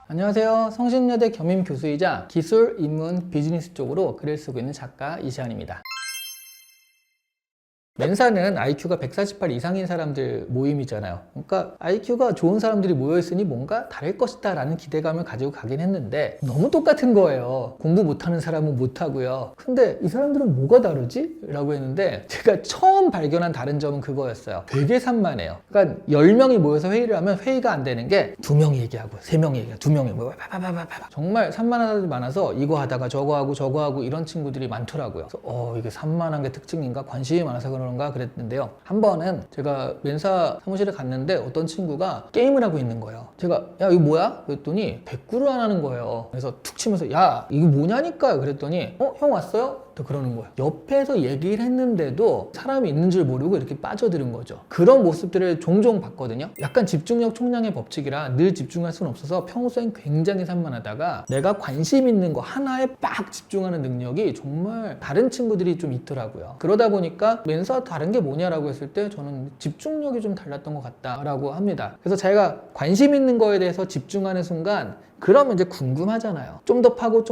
안녕하세요. 성신여대 겸임 교수이자 기술, 인문, 비즈니스 쪽으로 글을 쓰고 있는 작가 이시안입니다. 멘사는 IQ가 148 이상인 사람들 모임이잖아요. 그러니까 IQ가 좋은 사람들이 모여있으니 뭔가 다를 것이다 라는 기대감을 가지고 가긴 했는데 너무 똑같은 거예요. 공부 못하는 사람은 못하고요. 근데 이 사람들은 뭐가 다르지? 라고 했는데 제가 처음 발견한 다른 점은 그거였어요. 되게 산만해요. 그러니까 10명이 모여서 회의를 하면 회의가 안 되는 게 2명이 얘기하고 3명이 얘기하고 2명이 뭐 정말 산만한 사람들이 많아서 이거 하다가 저거 하고 이런 친구들이 많더라고요. 그래서 이게 산만한 게 특징인가? 관심이 많아서 그런가 그랬는데요. 한 번은 제가 멘사 사무실에 갔는데 어떤 친구가 게임을 하고 있는 거예요. 제가 야 이거 뭐야? 그랬더니 백구를 안 하는 거예요. 그래서 툭 치면서 야 이거 뭐냐니까 그랬더니 형 왔어요? 또 그러는 거예요. 옆에서 얘기를 했는데도 사람이 있는 줄 모르고 이렇게 빠져드는 거죠. 그런 모습들을 종종 봤거든요. 약간 집중력 총량의 법칙이라 늘 집중할 수는 없어서 평소엔 굉장히 산만하다가 내가 관심 있는 거 하나에 빡 집중하는 능력이 정말 다른 친구들이 좀 있더라고요. 그러다 보니까 멘사 다른 게 뭐냐라고 했을 때 저는 집중력이 좀 달랐던 것 같다라고 합니다. 그래서 제가 관심 있는 거에 대해서 집중하는 순간 그러면 이제 궁금하잖아요. 좀 더 파고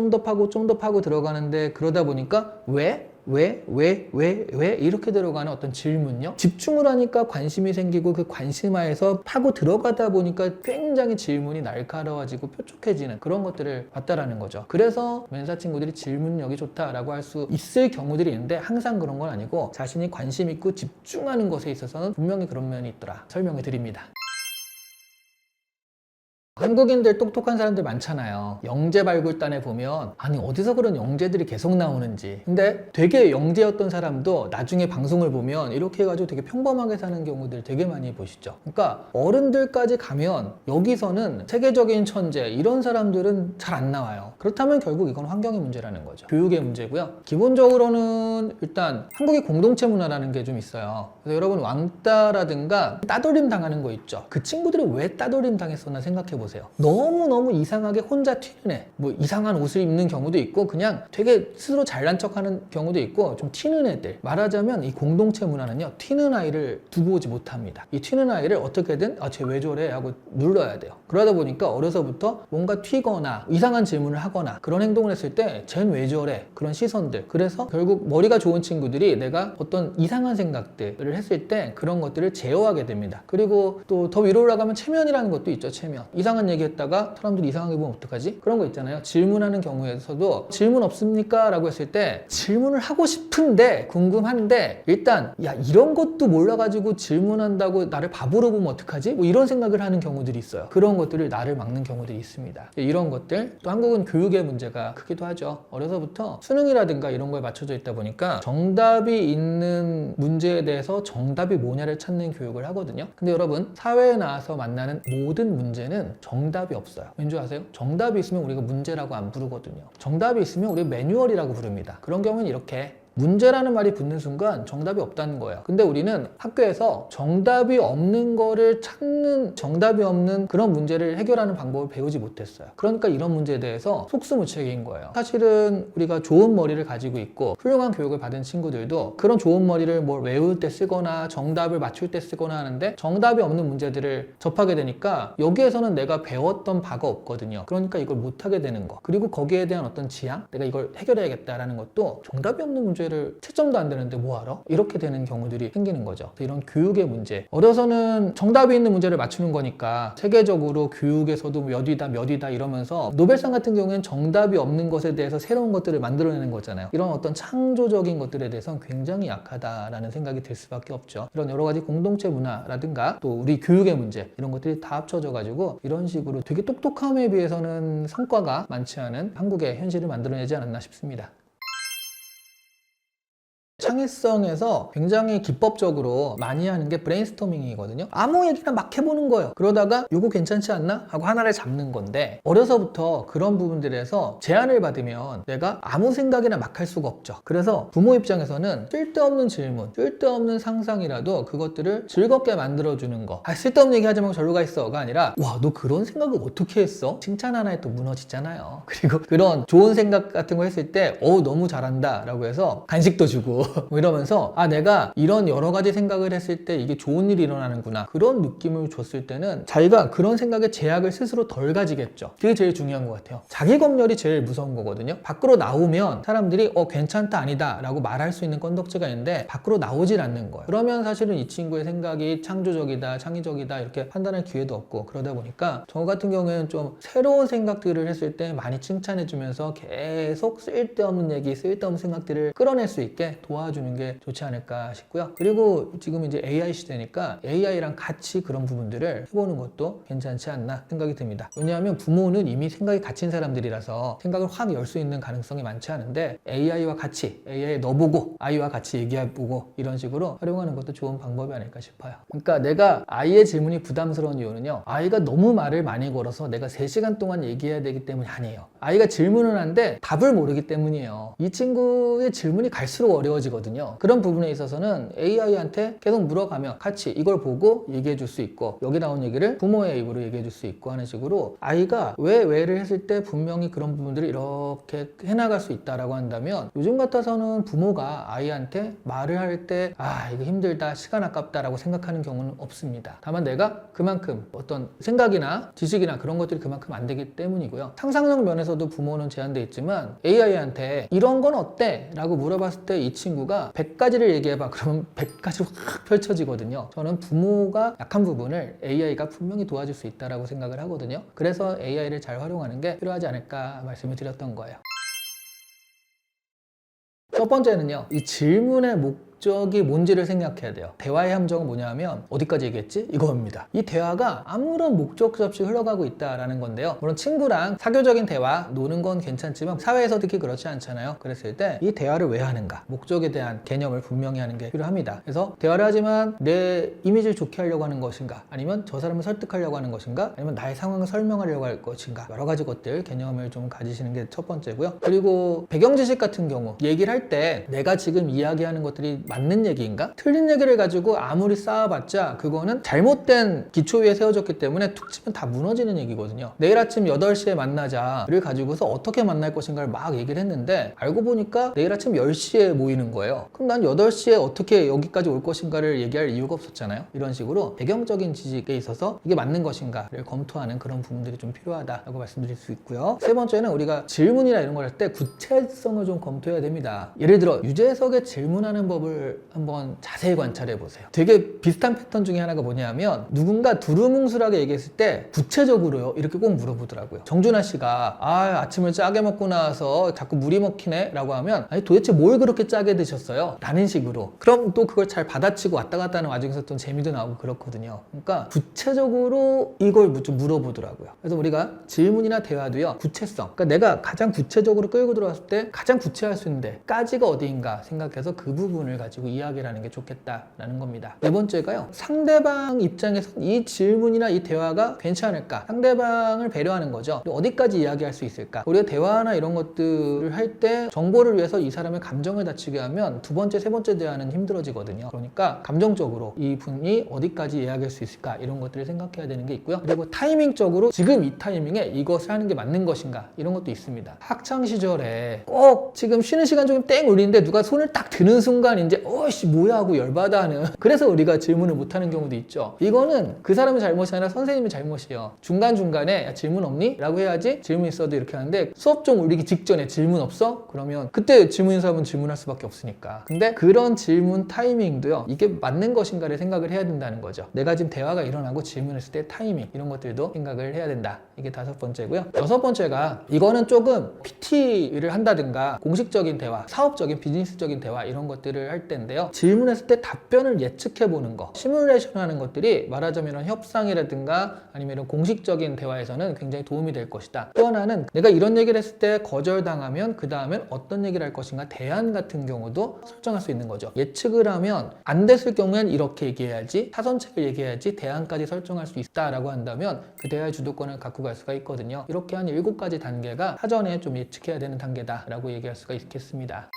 들어가는데 그러다 보니까 왜 이렇게 들어가는 어떤 질문요? 집중을 하니까 관심이 생기고 그 관심하에서 파고 들어가다 보니까 굉장히 질문이 날카로워지고 뾰족해지는 그런 것들을 봤다라는 거죠. 그래서 멘사 친구들이 질문력이 좋다라고 할 수 있을 경우들이 있는데 항상 그런 건 아니고 자신이 관심 있고 집중하는 것에 있어서는 분명히 그런 면이 있더라. 설명해 드립니다. 한국인들 똑똑한 사람들 많잖아요. 영재 발굴단에 보면 아니 어디서 그런 영재들이 계속 나오는지. 근데 되게 영재였던 사람도 나중에 방송을 보면 이렇게 해가지고 되게 평범하게 사는 경우들 되게 많이 보시죠. 그러니까 어른들까지 가면 여기서는 세계적인 천재 이런 사람들은 잘 안 나와요. 그렇다면 결국 이건 환경의 문제라는 거죠. 교육의 문제고요. 기본적으로는 일단 한국의 공동체 문화라는 게 좀 있어요. 그래서 여러분 왕따라든가 따돌림 당하는 거 있죠. 그 친구들이 왜 따돌림 당했었나 생각해 보세요. 너무너무 이상하게 혼자 튀는 애, 뭐 이상한 옷을 입는 경우도 있고 그냥 되게 스스로 잘난 척하는 경우도 있고 좀 튀는 애들. 말하자면 이 공동체 문화는요, 튀는 아이를 두고 오지 못합니다. 이 튀는 아이를 어떻게든 쟤 왜 저래 하고 눌러야 돼요. 그러다 보니까 어려서부터 뭔가 튀거나 이상한 질문을 하거나 그런 행동을 했을 때 쟤는 왜 저래 그런 시선들. 그래서 결국 머리가 좋은 친구들이 내가 어떤 이상한 생각들을 했을 때 그런 것들을 제어하게 됩니다. 그리고 또 더 위로 올라가면 체면이라는 것도 있죠. 체면. 이상한 얘기했다가 사람들이 이상하게 보면 어떡하지? 그런 거 있잖아요. 질문하는 경우에서도 질문 없습니까? 라고 했을 때 질문을 하고 싶은데 궁금한데 일단 야 이런 것도 몰라가지고 질문한다고 나를 바보로 보면 어떡하지? 뭐 이런 생각을 하는 경우들이 있어요. 그런 것들을 나를 막는 경우들이 있습니다. 이런 것들 또 한국은 교육의 문제가 크기도 하죠. 어려서부터 수능이라든가 이런 거에 맞춰져 있다 보니까 정답이 있는 문제에 대해서 정답이 뭐냐를 찾는 교육을 하거든요. 근데 여러분 사회에 나와서 만나는 모든 문제는 정답이 없어요. 왠지 아세요? 정답이 있으면 우리가 문제라고 안 부르거든요. 정답이 있으면 우리가 매뉴얼이라고 부릅니다. 그런 경우는 이렇게 문제라는 말이 붙는 순간 정답이 없다는 거예요. 근데 우리는 학교에서 정답이 없는 거를 찾는, 정답이 없는 그런 문제를 해결하는 방법을 배우지 못했어요. 그러니까 이런 문제에 대해서 속수무책인 거예요. 사실은 우리가 좋은 머리를 가지고 있고 훌륭한 교육을 받은 친구들도 그런 좋은 머리를 뭘 외울 때 쓰거나 정답을 맞출 때 쓰거나 하는데 정답이 없는 문제들을 접하게 되니까 여기에서는 내가 배웠던 바가 없거든요. 그러니까 이걸 못하게 되는 거. 그리고 거기에 대한 어떤 지향, 내가 이걸 해결해야겠다라는 것도 정답이 없는 문제를 채점도 안 되는데 뭐하러? 이렇게 되는 경우들이 생기는 거죠. 이런 교육의 문제. 어려서는 정답이 있는 문제를 맞추는 거니까 세계적으로 교육에서도 몇 위다 이러면서 노벨상 같은 경우에는 정답이 없는 것에 대해서 새로운 것들을 만들어내는 거잖아요. 이런 어떤 창조적인 것들에 대해서는 굉장히 약하다라는 생각이 들 수밖에 없죠. 이런 여러 가지 공동체 문화라든가 또 우리 교육의 문제 이런 것들이 다 합쳐져 가지고 이런 식으로 되게 똑똑함에 비해서는 성과가 많지 않은 한국의 현실을 만들어내지 않았나 싶습니다. 창의성에서 굉장히 기법적으로 많이 하는 게 브레인스토밍이거든요. 아무 얘기나 막 해보는 거예요. 그러다가 이거 괜찮지 않나? 하고 하나를 잡는 건데 어려서부터 그런 부분들에서 제안을 받으면 내가 아무 생각이나 막 할 수가 없죠. 그래서 부모 입장에서는 쓸데없는 질문, 쓸데없는 상상이라도 그것들을 즐겁게 만들어주는 거. 쓸데없는 얘기 하지 말고 절로 가 있어가 아니라 와, 너 그런 생각을 어떻게 했어? 칭찬 하나에 또 무너지잖아요. 그리고 그런 좋은 생각 같은 거 했을 때 너무 잘한다 라고 해서 간식도 주고 뭐 이러면서 아 내가 이런 여러 가지 생각을 했을 때 이게 좋은 일이 일어나는구나 그런 느낌을 줬을 때는 자기가 그런 생각에 제약을 스스로 덜 가지겠죠. 그게 제일 중요한 것 같아요. 자기 검열이 제일 무서운 거거든요. 밖으로 나오면 사람들이 괜찮다 아니다 라고 말할 수 있는 건덕지가 있는데 밖으로 나오질 않는 거예요. 그러면 사실은 이 친구의 생각이 창조적이다 창의적이다 이렇게 판단할 기회도 없고 그러다 보니까 저 같은 경우에는 좀 새로운 생각들을 했을 때 많이 칭찬해 주면서 계속 쓸데없는 얘기 쓸데없는 생각들을 끌어낼 수 있게 도와주는 게 좋지 않을까 싶고요. 그리고 지금 이제 AI 시대니까 AI랑 같이 그런 부분들을 해보는 것도 괜찮지 않나 생각이 듭니다. 왜냐하면 부모는 이미 생각이 갇힌 사람들이라서 생각을 확 열 수 있는 가능성이 많지 않은데 AI와 같이 AI에 넣어보고 아이와 같이 얘기해보고 이런 식으로 활용하는 것도 좋은 방법이 아닐까 싶어요. 그러니까 내가 아이의 질문이 부담스러운 이유는요, 아이가 너무 말을 많이 걸어서 내가 3시간 동안 얘기해야 되기 때문이 아니에요. 아이가 질문을 하는데 답을 모르기 때문이에요. 이 친구의 질문이 갈수록 어려워지거든요. 그런 부분에 있어서는 AI한테 계속 물어가면 같이 이걸 보고 얘기해 줄 수 있고 여기 나온 얘기를 부모의 입으로 얘기해 줄 수 있고 하는 식으로 아이가 왜를 했을 때 분명히 그런 부분들을 이렇게 해나갈 수 있다라고 한다면 요즘 같아서는 부모가 아이한테 말을 할 때 이거 힘들다 시간 아깝다라고 생각하는 경우는 없습니다. 다만 내가 그만큼 어떤 생각이나 지식이나 그런 것들이 그만큼 안 되기 때문이고요. 상상력 면에서도 부모는 제한되어 있지만 AI한테 이런 건 어때? 라고 물어봤을 때 이 친구가 100가지를 얘기해봐 그러면 100가지로 확 펼쳐지거든요. 저는 부모가 약한 부분을 AI가 분명히 도와줄 수 있다고 생각을 하거든요. 그래서 AI를 잘 활용하는 게 필요하지 않을까 말씀을 드렸던 거예요. 첫 번째는요, 이 질문의 목적이 뭔지를 생각해야 돼요. 대화의 함정은 뭐냐면 어디까지 얘기했지? 이겁니다. 이 대화가 아무런 목적 없이 흘러가고 있다라는 건데요. 물론 친구랑 사교적인 대화, 노는 건 괜찮지만 사회에서 특히 그렇지 않잖아요. 그랬을 때 이 대화를 왜 하는가? 목적에 대한 개념을 분명히 하는 게 필요합니다. 그래서 대화를 하지만 내 이미지를 좋게 하려고 하는 것인가? 아니면 저 사람을 설득하려고 하는 것인가? 아니면 나의 상황을 설명하려고 할 것인가? 여러 가지 것들, 개념을 좀 가지시는 게 첫 번째고요. 그리고 배경 지식 같은 경우 얘기를 할 때 내가 지금 이야기하는 것들이 맞는 얘기인가? 틀린 얘기를 가지고 아무리 쌓아봤자 그거는 잘못된 기초 위에 세워졌기 때문에 툭 치면 다 무너지는 얘기거든요. 내일 아침 8시에 만나자를 가지고서 어떻게 만날 것인가를 막 얘기를 했는데 알고 보니까 내일 아침 10시에 모이는 거예요. 그럼 난 8시에 어떻게 여기까지 올 것인가를 얘기할 이유가 없었잖아요. 이런 식으로 배경적인 지식에 있어서 이게 맞는 것인가를 검토하는 그런 부분들이 좀 필요하다고 말씀드릴 수 있고요. 세 번째는 우리가 질문이나 이런 걸 할 때 구체성을 좀 검토해야 됩니다. 예를 들어 유재석의 질문하는 법을 한번 자세히 관찰해 보세요. 되게 비슷한 패턴 중에 하나가 뭐냐면 누군가 두루뭉술하게 얘기했을 때 구체적으로요 이렇게 꼭 물어보더라고요. 정준하 씨가 아침을 짜게 먹고 나서 자꾸 물이 먹히네 라고 하면 아니 도대체 뭘 그렇게 짜게 드셨어요? 라는 식으로. 그럼 또 그걸 잘 받아치고 왔다 갔다 하는 와중에서 또 재미도 나오고 그렇거든요. 그러니까 구체적으로 이걸 좀 물어보더라고요. 그래서 우리가 질문이나 대화도요 구체성, 그러니까 내가 가장 구체적으로 끌고 들어왔을 때 가장 구체할 수 있는데 까지가 어디인가 생각해서 그 부분을 가지고 이야기를 하는 게 좋겠다라는 겁니다. 네 번째가요, 상대방 입장에서 이 질문이나 이 대화가 괜찮을까? 상대방을 배려하는 거죠. 어디까지 이야기할 수 있을까? 우리가 대화나 이런 것들을 할 때 정보를 위해서 이 사람의 감정을 다치게 하면 두 번째, 세 번째 대화는 힘들어지거든요. 그러니까 감정적으로 이 분이 어디까지 이야기할 수 있을까? 이런 것들을 생각해야 되는 게 있고요. 그리고 타이밍적으로 지금 이 타이밍에 이것을 하는 게 맞는 것인가? 이런 것도 있습니다. 학창 시절에 꼭 지금 쉬는 시간 중에 땡 울리는데 누가 손을 딱 드는 순간 이제 어이씨 뭐야 하고 열받아 하는, 그래서 우리가 질문을 못 하는 경우도 있죠. 이거는 그 사람의 잘못이 아니라 선생님의 잘못이에요. 중간중간에 야, 질문 없니? 라고 해야지 질문 있어도 이렇게 하는데 수업 좀 울리기 직전에 질문 없어? 그러면 그때 질문 있는 사람은 질문할 수밖에 없으니까. 근데 그런 질문 타이밍도요 이게 맞는 것인가를 생각을 해야 된다는 거죠. 내가 지금 대화가 일어나고 질문했을 때 타이밍 이런 것들도 생각을 해야 된다. 이게 다섯 번째고요. 여섯 번째가 이거는 조금 PT를 한다든가 공식적인 대화, 사업적인 비즈니스적인 대화 이런 것들을 할 때인데요. 질문했을 때 답변을 예측해 보는 거, 시뮬레이션 하는 것들이 말하자면 협상이라든가 아니면 이런 공식적인 대화에서는 굉장히 도움이 될 것이다. 또 하나는 내가 이런 얘기를 했을 때 거절당하면 그 다음엔 어떤 얘기를 할 것인가, 대안 같은 경우도 설정할 수 있는 거죠. 예측을 하면 안 됐을 경우엔 이렇게 얘기해야지, 사선책을 얘기해야지 대안까지 설정할 수 있다라고 한다면 그 대화의 주도권을 갖고 갈 수가 있거든요. 이렇게 한 7가지 단계가 사전에 좀 예측해야 되는 단계다라고 얘기할 수가 있겠습니다.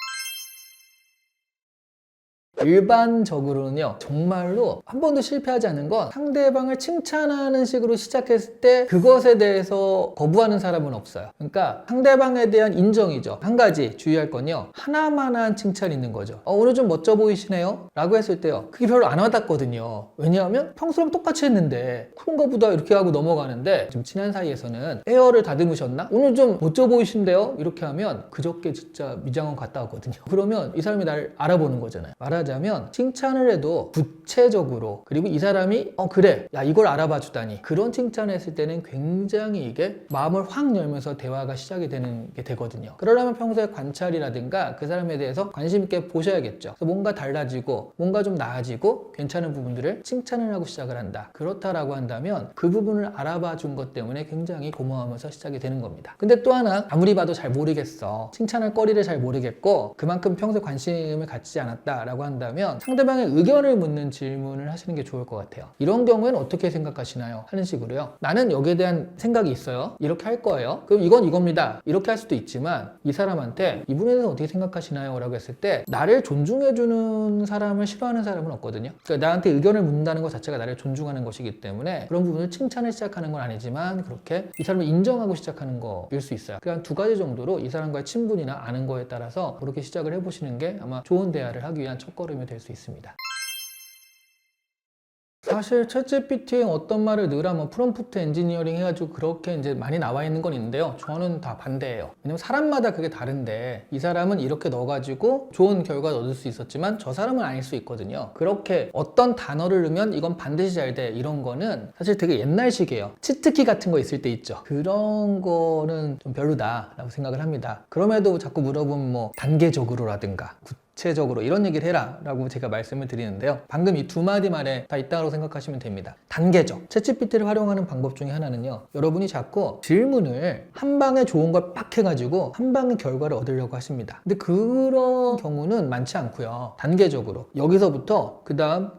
일반적으로는요, 정말로 한 번도 실패하지 않은 건 상대방을 칭찬하는 식으로 시작했을 때 그것에 대해서 거부하는 사람은 없어요. 그러니까 상대방에 대한 인정이죠. 한 가지 주의할 건요, 하나만한 칭찬이 있는 거죠. 오늘 좀 멋져 보이시네요 라고 했을 때요, 그게 별로 안 와닿거든요. 왜냐하면 평소랑 똑같이 했는데 그런가 보다 이렇게 하고 넘어가는데, 좀 친한 사이에서는 헤어를 다듬으셨나? 오늘 좀 멋져 보이신데요? 이렇게 하면 그저께 진짜 미장원 갔다 왔거든요. 그러면 이 사람이 날 알아보는 거잖아요. 말하자면 칭찬을 해도 구체적으로, 그리고 이 사람이 그래, 야 이걸 알아봐 주다니, 그런 칭찬을 했을 때는 굉장히 이게 마음을 확 열면서 대화가 시작이 되는 게 되거든요. 그러려면 평소에 관찰이라든가 그 사람에 대해서 관심 있게 보셔야겠죠. 그래서 뭔가 달라지고 뭔가 좀 나아지고 괜찮은 부분들을 칭찬을 하고 시작을 한다. 그렇다라고 한다면 그 부분을 알아봐 준 것 때문에 굉장히 고마워하면서 시작이 되는 겁니다. 근데 또 하나, 아무리 봐도 잘 모르겠어, 칭찬할 거리를 잘 모르겠고 그만큼 평소에 관심을 갖지 않았다라고 한다면 상대방의 의견을 묻는 질문을 하시는 게 좋을 것 같아요. 이런 경우에는 어떻게 생각하시나요? 하는 식으로요. 나는 여기에 대한 생각이 있어요. 이렇게 할 거예요. 그럼 이건 이겁니다. 이렇게 할 수도 있지만 이 사람한테 이분에 대해서 어떻게 생각하시나요? 라고 했을 때 나를 존중해주는 사람을 싫어하는 사람은 없거든요. 그러니까 나한테 의견을 묻는다는 것 자체가 나를 존중하는 것이기 때문에 그런 부분을 칭찬을 시작하는 건 아니지만 그렇게 이 사람을 인정하고 시작하는 거일 수 있어요. 그냥 두 가지 정도로 이 사람과의 친분이나 아는 거에 따라서 그렇게 시작을 해보시는 게 아마 좋은 대화를 하기 위한 첫걸음이 될 수 있습니다. 사실 챗GPT에 어떤 말을 넣으라, 프롬프트 엔지니어링 해가지고 그렇게 이제 많이 나와 있는 건 있는데요, 저는 다 반대예요. 왜냐면 사람마다 그게 다른데 이 사람은 이렇게 넣어가지고 좋은 결과를 얻을 수 있었지만 저 사람은 아닐 수 있거든요. 그렇게 어떤 단어를 넣으면 이건 반드시 잘 돼, 이런 거는 사실 되게 옛날식이에요. 치트키 같은 거 있을 때 있죠. 그런 거는 좀 별로다라고 생각을 합니다. 그럼에도 자꾸 물어보면 단계적으로라든가 구체적으로 이런 얘기를 해라 라고 제가 말씀을 드리는데요, 방금 이 두 마디 말에 다 있다고 생각하시면 됩니다. 단계적 챗GPT를 활용하는 방법 중에 하나는요, 여러분이 자꾸 질문을 한 방에 좋은 걸 빡 해가지고 한 방에 결과를 얻으려고 하십니다. 근데 그런 경우는 많지 않고요, 단계적으로 여기서부터 그 다음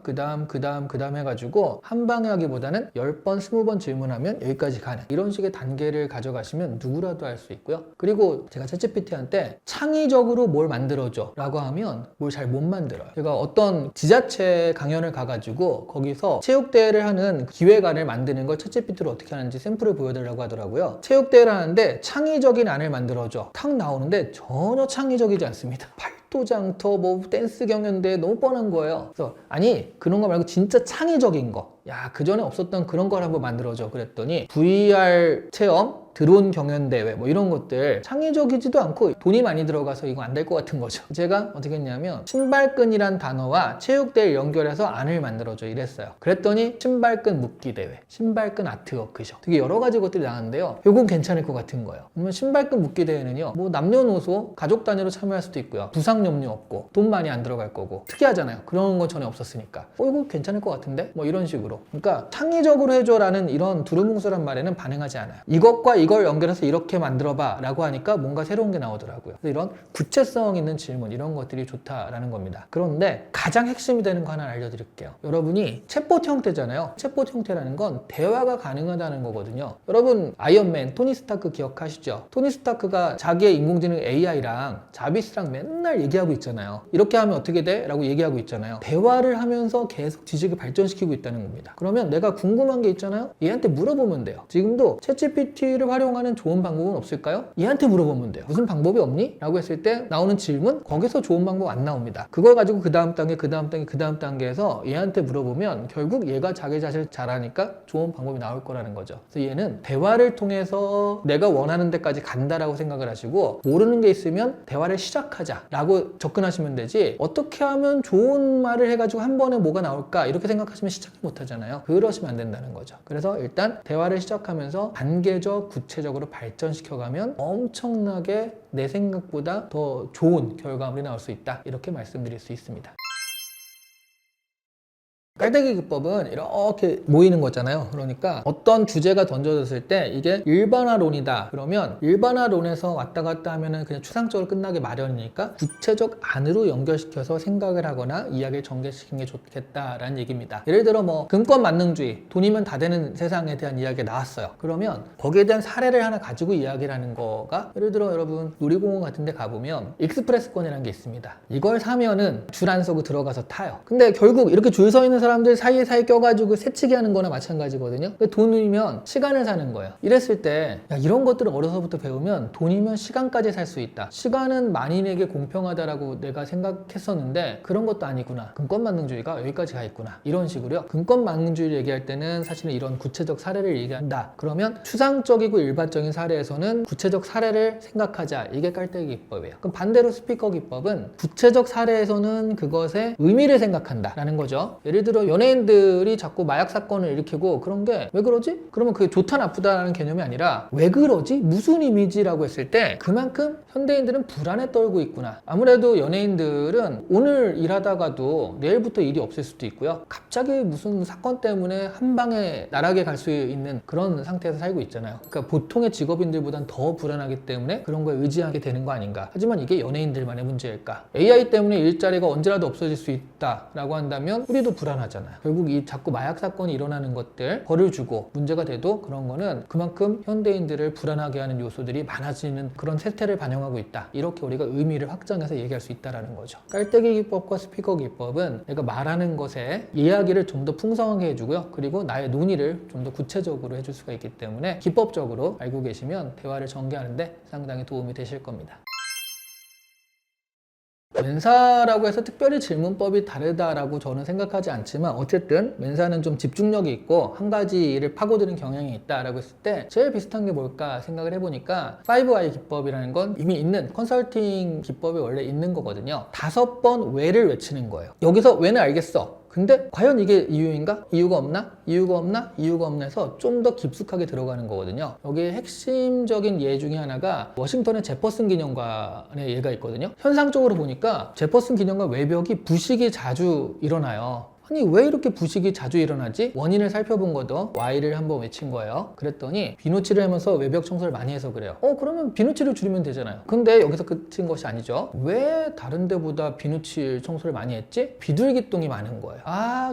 해가지고 한 방에 하기보다는 10번 20번 질문하면 여기까지 가는, 이런 식의 단계를 가져가시면 누구라도 할 수 있고요. 그리고 제가 챗GPT한테 창의적으로 뭘 만들어줘 라고 하면 뭘 잘 못 만들어요. 제가 어떤 지자체 강연을 가가지고 거기서 체육대회를 하는 기획안을 만드는 걸 챗GPT로 어떻게 하는지 샘플을 보여달라고 하더라고요. 체육대회를 하는데 창의적인 안을 만들어줘, 탁 나오는데 전혀 창의적이지 않습니다. 팔도장터 댄스 경연대회 너무 뻔한 거예요. 그래서 아니 그런 거 말고 진짜 창의적인 거, 야 그전에 없었던 그런 걸 한번 만들어줘 그랬더니 VR 체험, 드론 경연대회 이런 것들 창의적이지도 않고 돈이 많이 들어가서 이거 안 될 것 같은 거죠. 제가 어떻게 했냐면 신발끈이란 단어와 체육대회를 연결해서 안을 만들어줘 이랬어요. 그랬더니 신발끈 묶기 대회, 신발끈 아트워크쇼, 되게 여러 가지 것들이 나왔는데요, 요건 괜찮을 것 같은 거예요. 그러면 신발끈 묶기 대회는요, 남녀노소 가족 단위로 참여할 수도 있고요, 부상염려 없고 돈 많이 안 들어갈 거고 특이하잖아요. 그런 건 전혀 없었으니까 이거 괜찮을 것 같은데 이런 식으로. 그러니까 창의적으로 해줘라는 이런 두루뭉술한 말에는 반응하지 않아요. 이것과 이걸 연결해서 이렇게 만들어봐 라고 하니까 뭔가 새로운 게 나오더라고요. 그래서 이런 구체성 있는 질문, 이런 것들이 좋다라는 겁니다. 그런데 가장 핵심이 되는 거 하나 알려드릴게요. 여러분이 챗봇 형태잖아요. 챗봇 형태라는 건 대화가 가능하다는 거거든요. 여러분 아이언맨 토니 스타크 기억하시죠? 토니 스타크가 자기의 인공지능 AI랑 자비스랑 맨날 얘기하고 있잖아요. 이렇게 하면 어떻게 돼? 라고 얘기하고 있잖아요. 대화를 하면서 계속 지식을 발전시키고 있다는 겁니다. 그러면 내가 궁금한 게 있잖아요, 얘한테 물어보면 돼요. 지금도 챗GPT를 활용하는 좋은 방법은 없을까요? 얘한테 물어보면 돼요. 무슨 방법이 없니? 라고 했을 때 나오는 질문, 거기서 좋은 방법 안 나옵니다. 그걸 가지고 그 다음 단계에서 얘한테 물어보면 결국 얘가 자기 자신을 잘하니까 좋은 방법이 나올 거라는 거죠. 그래서 얘는 대화를 통해서 내가 원하는 데까지 간다라고 생각을 하시고, 모르는 게 있으면 대화를 시작하자 라고 접근하시면 되지, 어떻게 하면 좋은 말을 해가지고 한 번에 뭐가 나올까 이렇게 생각하시면 시작을 못 하잖아요. 그러시면 안 된다는 거죠. 그래서 일단 대화를 시작하면서 단계적 구체적으로 발전시켜가면 엄청나게 내 생각보다 더 좋은 결과물이 나올 수 있다, 이렇게 말씀드릴 수 있습니다. 깔때기 기법은 이렇게 모이는 거잖아요. 그러니까 어떤 주제가 던져졌을 때 이게 일반화론이다 그러면 일반화론에서 왔다 갔다 하면은 그냥 추상적으로 끝나기 마련이니까 구체적 안으로 연결시켜서 생각을 하거나 이야기를 전개시키는 게 좋겠다라는 얘기입니다. 예를 들어 뭐 금권 만능주의, 돈이면 다 되는 세상에 대한 이야기가 나왔어요. 그러면 거기에 대한 사례를 하나 가지고 이야기를 하는 거가, 예를 들어 여러분 놀이공원 같은 데 가보면 익스프레스권이라는 게 있습니다. 이걸 사면은 줄 안 서고 들어가서 타요. 근데 결국 이렇게 줄 서 있는 사람들 사이에 껴가지고 새치기 하는 거나 마찬가지거든요. 돈이면 시간을 사는 거예요. 이랬을 때 야, 이런 것들을 어려서부터 배우면 돈이면 시간까지 살 수 있다. 시간은 만인에게 공평하다라고 내가 생각했었는데 그런 것도 아니구나. 금권만능주의가 여기까지 가 있구나. 이런 식으로요. 금권만능주의를 얘기할 때는 사실은 이런 구체적 사례를 얘기한다. 그러면 추상적이고 일반적인 사례에서는 구체적 사례를 생각하자. 이게 깔때기 기법이에요. 그럼 반대로 스피커 기법은 구체적 사례에서는 그것의 의미를 생각한다라는 거죠. 예를 들어 연예인들이 자꾸 마약 사건을 일으키고 그런 게 왜 그러지? 그러면 그게 좋다 나쁘다라는 개념이 아니라 왜 그러지? 무슨 이미지라고 했을 때 그만큼 현대인들은 불안에 떨고 있구나. 아무래도 연예인들은 오늘 일하다가도 내일부터 일이 없을 수도 있고요. 갑자기 무슨 사건 때문에 한 방에 나락에 갈 수 있는 그런 상태에서 살고 있잖아요. 그러니까 보통의 직업인들보단 더 불안하기 때문에 그런 거에 의지하게 되는 거 아닌가. 하지만 이게 연예인들만의 문제일까? AI 때문에 일자리가 언제라도 없어질 수 있다라고 한다면 우리도 불안하잖아요. 결국 이 자꾸 마약 사건이 일어나는 것들 벌을 주고 문제가 돼도 그런 거는 그만큼 현대인들을 불안하게 하는 요소들이 많아지는 그런 세태를 반영하고 있다. 이렇게 우리가 의미를 확장해서 얘기할 수 있다는 거죠. 깔때기 기법과 스피커 기법은 내가 말하는 것에 이야기를 좀 더 풍성하게 해주고요. 그리고 나의 논의를 좀 더 구체적으로 해줄 수가 있기 때문에 기법적으로 알고 계시면 대화를 전개하는데 상당히 도움이 되실 겁니다. 멘사라고 해서 특별히 질문법이 다르다라고 저는 생각하지 않지만 어쨌든 멘사는 좀 집중력이 있고 한 가지 일을 파고드는 경향이 있다라고 했을 때 제일 비슷한 게 뭘까 생각을 해보니까 5I 기법이라는 건 이미 있는 컨설팅 기법이 원래 있는 거거든요. 5번 왜를 외치는 거예요. 여기서 왜는 알겠어. 근데 과연 이게 이유인가? 이유가 없나? 이유가 없나? 이유가 없나 해서 좀 더 깊숙하게 들어가는 거거든요. 여기에 핵심적인 예 중에 하나가 워싱턴의 제퍼슨 기념관의 예가 있거든요. 현상적으로 보니까 제퍼슨 기념관 외벽이 부식이 자주 일어나요. 아니 왜 이렇게 부식이 자주 일어나지? 원인을 살펴본 거도 Y를 한번 외친 거예요. 그랬더니 비누칠을 하면서 외벽 청소를 많이 해서 그래요. 그러면 비누칠을 줄이면 되잖아요. 근데 여기서 끝인 것이 아니죠. 왜 다른 데보다 비누칠 청소를 많이 했지? 비둘기똥이 많은 거예요.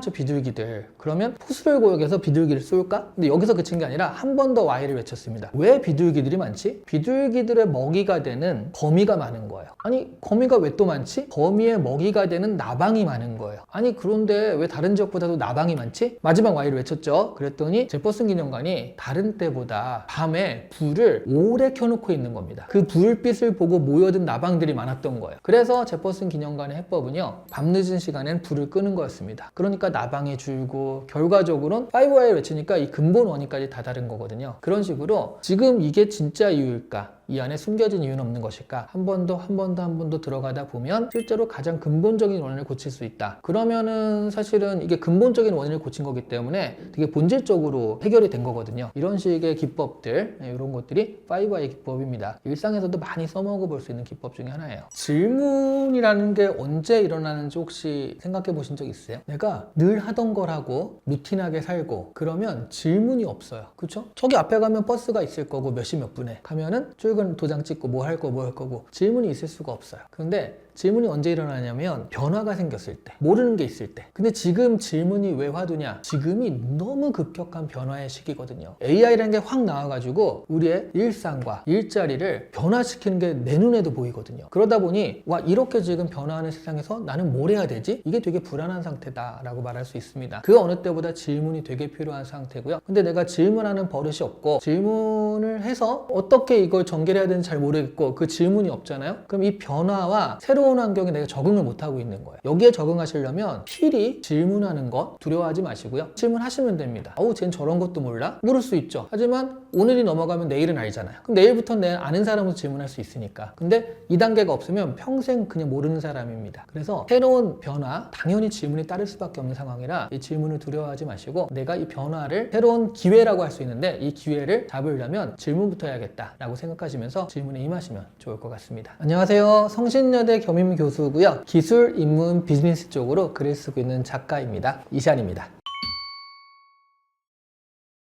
저 비둘기들. 그러면 포수를 고역해서 비둘기를 쏠까? 근데 여기서 그친 게 아니라 한 번 더 Y를 외쳤습니다. 왜 비둘기들이 많지? 비둘기들의 먹이가 되는 거미가 많은 거예요. 아니 거미가 왜 또 많지? 거미의 먹이가 되는 나방이 많은 거예요. 아니 그런데 왜 다른 지역보다도 나방이 많지? 마지막 Y를 외쳤죠. 그랬더니 제퍼슨 기념관이 다른 때보다 밤에 불을 오래 켜놓고 있는 겁니다. 그 불빛을 보고 모여든 나방들이 많았던 거예요. 그래서 제퍼슨 기념관의 해법은요, 밤늦은 시간엔 불을 끄는 거였습니다. 그러니까 나방이 줄고 결과적으로는 5Y를 외치니까 이 근본 원인까지 다 다른 거거든요. 그런 식으로 지금 이게 진짜 이유일까? 이 안에 숨겨진 이유는 없는 것일까? 한 번 더 들어가다 보면 실제로 가장 근본적인 원인을 고칠 수 있다. 그러면은 사실은 이게 근본적인 원인을 고친 거기 때문에 되게 본질적으로 해결이 된 거거든요. 이런 식의 기법들, 이런 것들이 5I 기법입니다. 일상에서도 많이 써먹어 볼 수 있는 기법 중에 하나예요. 질문이라는 게 언제 일어나는지 혹시 생각해 보신 적 있어요? 내가 늘 하던 걸 하고 루틴하게 살고 그러면 질문이 없어요. 그렇죠? 저기 앞에 가면 버스가 있을 거고 몇 시 몇 분에 가면은 출근 도장 찍고 뭐 할 거고 질문이 있을 수가 없어요. 그런데 질문이 언제 일어나냐면 변화가 생겼을 때, 모르는 게 있을 때. 근데 지금 질문이 왜 화두냐? 지금이 너무 급격한 변화의 시기거든요. AI라는 게 확 나와가지고 우리의 일상과 일자리를 변화시키는 게 내 눈에도 보이거든요. 그러다 보니 와 이렇게 지금 변화하는 세상에서 나는 뭘 해야 되지? 이게 되게 불안한 상태다라고 말할 수 있습니다. 그 어느 때보다 질문이 되게 필요한 상태고요. 근데 내가 질문하는 버릇이 없고 질문을 해서 어떻게 이걸 전개해야 되는지 잘 모르겠고 그 질문이 없잖아요. 그럼 이 변화와 새로운 환경에 내가 적응을 못하고 있는 거예요. 여기에 적응하시려면 필히 질문하는 것 두려워하지 마시고요. 질문하시면 됩니다. 쟨 저런 것도 몰라? 물을 수 있죠. 하지만 오늘이 넘어가면 내일은 알잖아요. 그럼 내일부터 내 아는 사람으로 질문할 수 있으니까. 근데 이 단계가 없으면 평생 그냥 모르는 사람입니다. 그래서 새로운 변화, 당연히 질문이 따를 수밖에 없는 상황이라 이 질문을 두려워하지 마시고 내가 이 변화를 새로운 기회라고 할 수 있는데 이 기회를 잡으려면 질문부터 해야겠다라고 생각하시면서 질문에 임하시면 좋을 것 같습니다. 안녕하세요. 성신여대 겸임 교수고요. 기술, 인문, 비즈니스 쪽으로 글을 쓰고 있는 작가입니다. 이시안입니다.